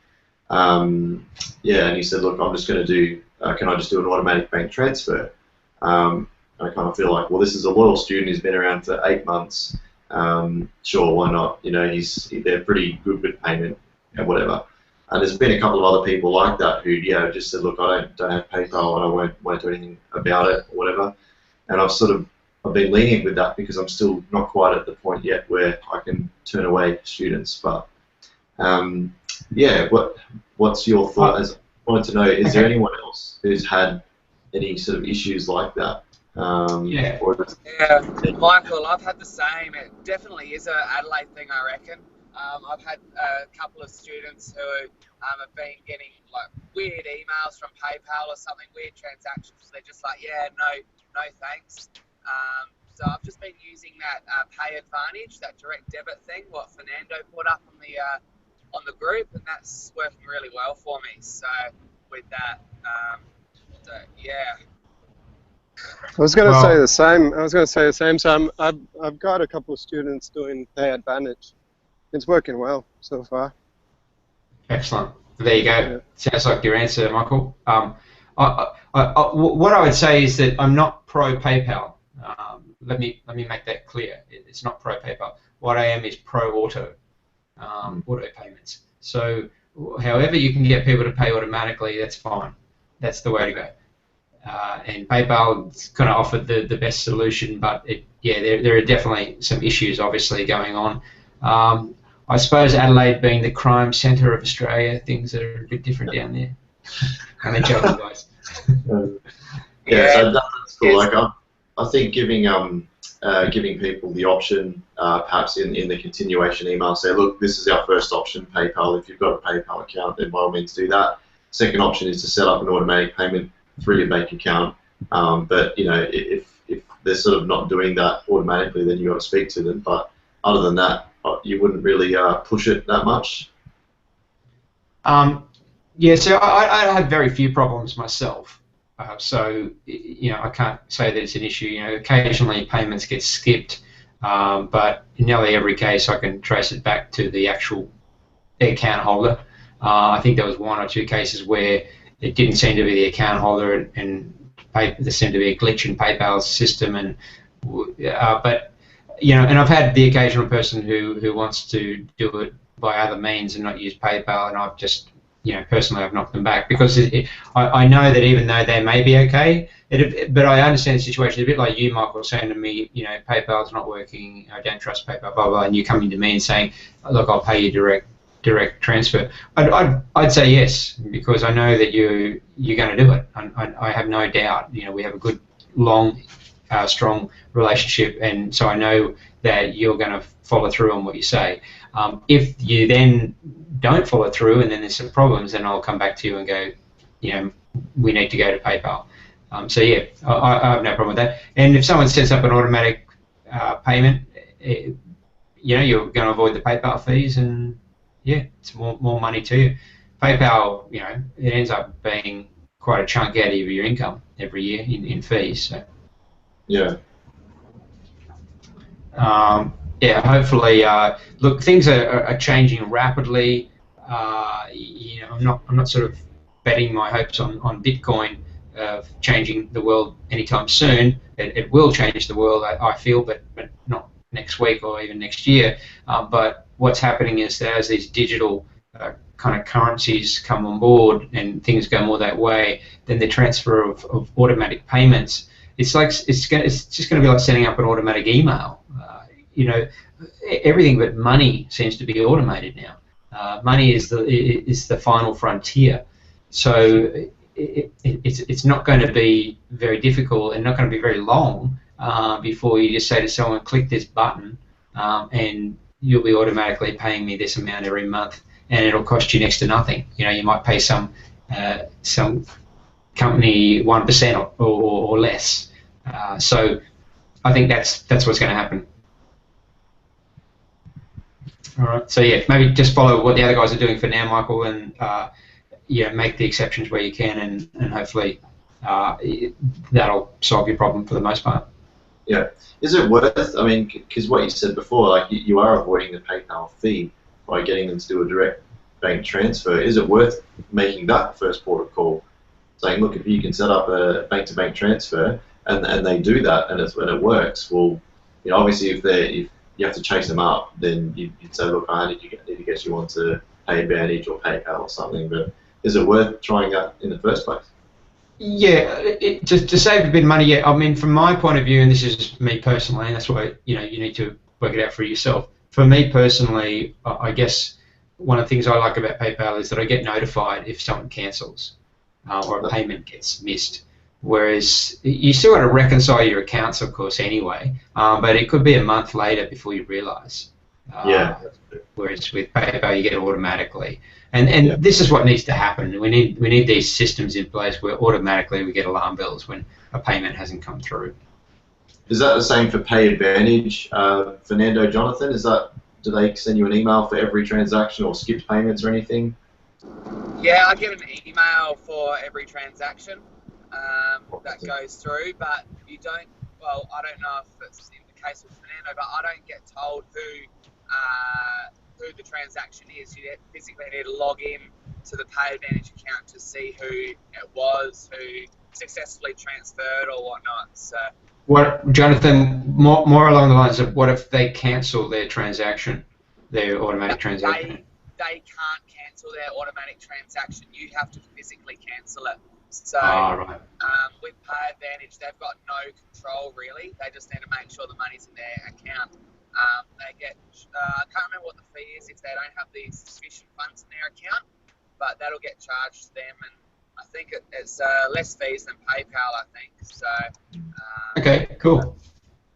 Speaker 2: yeah, and he said, look, I'm just going to do, can I just do an automatic bank transfer? I kind of feel like, well, this is a loyal student who's been around for 8 months. Sure, why not? You know, they're pretty good with payment and whatever. And there's been a couple of other people like that who, yeah, just said, look, I don't have PayPal and I won't do anything about it or whatever. And I've been lenient with that because I'm still not quite at the point yet where I can turn away students. But yeah, what's your thought? I wanted to know, is there anyone else who's had any sort of issues like that?
Speaker 1: Yeah.
Speaker 7: Yeah, Michael, I've had the same. It definitely is a Adelaide thing, I reckon. I've had a couple of students who have been getting like weird emails from PayPal or something, weird transactions. They're just like, yeah, no thanks. So I've just been using that Pay Advantage, that direct debit thing, what Fernando put up on the group, and that's working really well for me. So with that, yeah.
Speaker 6: I was going to say the same. I was going to say the same. So I've got a couple of students doing Pay Advantage. It's working well so far.
Speaker 1: Excellent. There you go. Yeah. Sounds like your answer, Michael. What I would say is that I'm not pro PayPal. Let me make that clear. It's not pro PayPal. What I am is pro auto payments. So however you can get people to pay automatically, that's fine. That's the way to go. And PayPal's kind of offered the best solution, but there are definitely some issues obviously going on. I suppose Adelaide being the crime centre of Australia, things are a bit different down there. And then joking, guys.
Speaker 2: Yeah, so that's cool. Like I think giving people the option, perhaps in the continuation email, say, look, this is our first option, PayPal. If you've got a PayPal account, then by all means do that. Second option is to set up an automatic payment through your bank account. But you know, if they're sort of not doing that automatically, then you got to speak to them. But other than that, you wouldn't really push it that much.
Speaker 1: Yeah, so I have very few problems myself. So you know, I can't say that it's an issue. You know, occasionally payments get skipped, but in nearly every case I can trace it back to the actual account holder. I think there was 1 or 2 cases where it didn't seem to be the account holder, and there seemed to be a glitch in PayPal's system. But you know, and I've had the occasional person who wants to do it by other means and not use PayPal, and I've just, you know, personally I've knocked them back because I know that even though they may be okay, but I understand the situation. It's a bit like you, Michael, saying to me, you know, PayPal's not working, I don't trust PayPal, blah, blah, and you coming to me and saying, look, I'll pay you direct transfer. I'd say yes, because I know that you're going to do it. I have no doubt. You know, we have a good, long, strong relationship, and so I know that you're going to follow through on what you say. If you then don't follow through and then there's some problems, then I'll come back to you and go, you know, we need to go to PayPal. So yeah, I have no problem with that. And if someone sets up an automatic payment, you know, you're going to avoid the PayPal fees, and yeah, it's more money to you. PayPal, you know, it ends up being quite a chunk out of your income every year in fees. So.
Speaker 2: Yeah.
Speaker 1: Yeah, hopefully. Look, things are changing rapidly. You know, I'm not sort of betting my hopes on Bitcoin changing the world anytime soon. It will change the world, I feel, but not next week or even next year. But what's happening is that as these digital kind of currencies come on board and things go more that way, then the transfer of automatic payments. It's just going to be like setting up an automatic email. You know, everything but money seems to be automated now. Money is the final frontier. So it's not going to be very difficult and not going to be very long before you just say to someone, click this button, and you'll be automatically paying me this amount every month, and it'll cost you next to nothing. You know, you might pay some company 1% or less. So I think that's what's going to happen. All right. So yeah, maybe just follow what the other guys are doing for now, Michael, and make the exceptions where you can, and hopefully that'll solve your problem for the most part.
Speaker 2: Yeah. Is it worth? I mean, because what you said before, like you are avoiding the PayPal fee by getting them to do a direct bank transfer. Is it worth making that first port of call? Saying, look, if you can set up a bank-to-bank transfer, and they do that, and it works. Well, obviously, if you have to chase them up, then you'd say, look, I need to get you onto PayAdvantage or PayPal or something. But is it worth trying that in the first place?
Speaker 1: Yeah, to save a bit of money. Yeah, I mean, from my point of view, and this is me personally, and that's why you need to work it out for yourself. For me personally, I guess one of the things I like about PayPal is that I get notified if someone cancels or a payment gets missed. Whereas you still got to reconcile your accounts, of course, anyway. But it could be a month later before you realise.
Speaker 2: Yeah.
Speaker 1: Whereas with PayPal, you get it automatically. And this is what needs to happen. We need these systems in place where automatically we get alarm bells when a payment hasn't come through.
Speaker 2: Is that the same for PayAdvantage, Fernando, Jonathan? Do they send you an email for every transaction or skipped payments or anything?
Speaker 7: Yeah, I get an email for every transaction that goes through, but you don't. Well, I don't know if it's in the case with Fernando, but I don't get told who the transaction is. You physically need to log in to the PayAdvantage account to see who it was, who successfully transferred or whatnot. So.
Speaker 1: What, Jonathan? More along the lines of what if they cancel their transaction, their automatic transaction?
Speaker 7: They can't cancel their automatic transaction. You have to physically cancel it. So
Speaker 1: right.
Speaker 7: with PayAdvantage, they've got no control really. They just need to make sure the money's in their account. They get I can't remember what the fee is if they don't have the sufficient funds in their account, but that'll get charged to them, and I think it's less fees than PayPal. I think so.
Speaker 1: Okay, cool,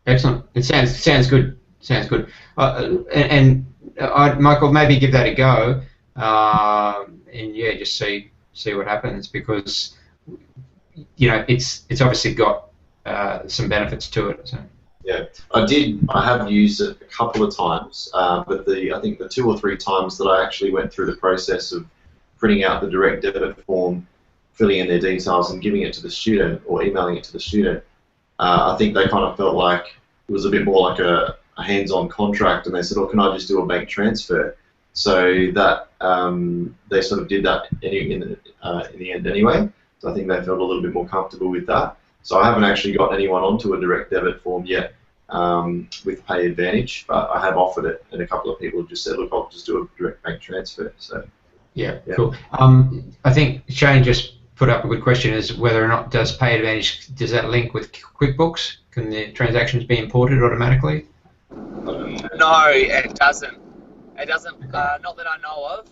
Speaker 1: excellent. It sounds good. Sounds good. Michael, maybe give that a go, and yeah, just see what happens, because it's obviously got some benefits to it. So.
Speaker 2: Yeah, I have used it a couple of times, but I think the 2 or 3 times that I actually went through the process of printing out the direct debit form, filling in their details, and giving it to the student or emailing it to the student, I think they kind of felt like it was a bit more like a hands-on contract, and they said, "Oh, can I just do a bank transfer?" So that they sort of did that in the end anyway. So I think they felt a little bit more comfortable with that. So I haven't actually got anyone onto a direct debit form yet with PayAdvantage, but I have offered it, and a couple of people have just said, "Look, I'll just do a direct bank transfer." So
Speaker 1: yeah. Cool. I think Shane just put up a good question: is whether or not does that link with QuickBooks? Can the transactions be imported automatically?
Speaker 7: No, it doesn't. It doesn't. Not that I know of.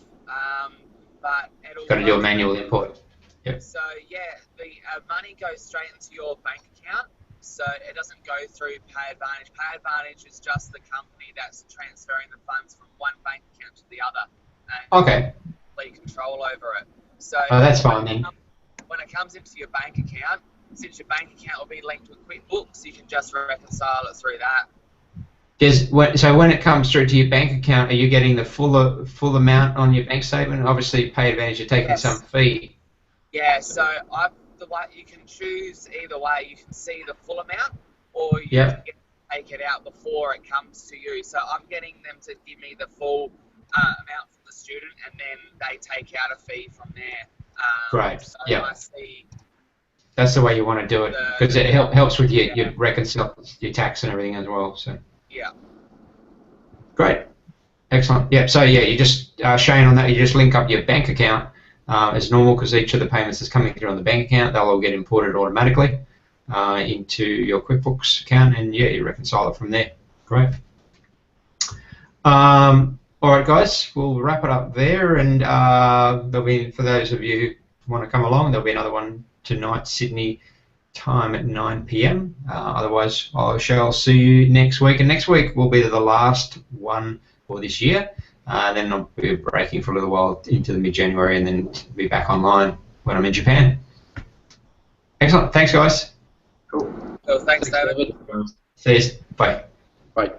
Speaker 7: But it'll.
Speaker 1: Got to do a manual import. Yep.
Speaker 7: So yeah, the money goes straight into your bank account, so it doesn't go through PayAdvantage. PayAdvantage is just the company that's transferring the funds from one bank account to the other, and
Speaker 1: okay.
Speaker 7: Complete control over it. So
Speaker 1: that's fine then.
Speaker 7: When it comes into your bank account, since your bank account will be linked with QuickBooks, you can just reconcile it through that.
Speaker 1: So when it comes through to your bank account, are you getting the full amount on your bank statement? Obviously, PayAdvantage, you're taking some fee.
Speaker 7: Yeah, so the way you can choose either way. You can see the full amount, or you can take it out before it comes to you. So I'm getting them to give me the full amount from the student, and then they take out a fee from there.
Speaker 1: Great.
Speaker 7: So
Speaker 1: yeah.
Speaker 7: I see.
Speaker 1: That's the way you want to do it, because it helps with your reconcile your tax and everything as well. So.
Speaker 7: Yeah.
Speaker 1: Great. Excellent. Yeah. So yeah, you just Shane on that. You just link up your bank account. As normal, because each of the payments that's coming through on the bank account, they'll all get imported automatically into your QuickBooks account, and yeah, you reconcile it from there. Great. All right, guys, we'll wrap it up there, and there'll be, for those of you who want to come along, there'll be another one tonight, Sydney time at 9 p.m. Otherwise, I shall see you next week, and next week will be the last one for this year. Then I'll be breaking for a little while into the mid-January, and then be back online when I'm in Japan. Excellent. Thanks, guys.
Speaker 7: Cool. Thanks, David.
Speaker 1: See you. Bye.
Speaker 5: Bye.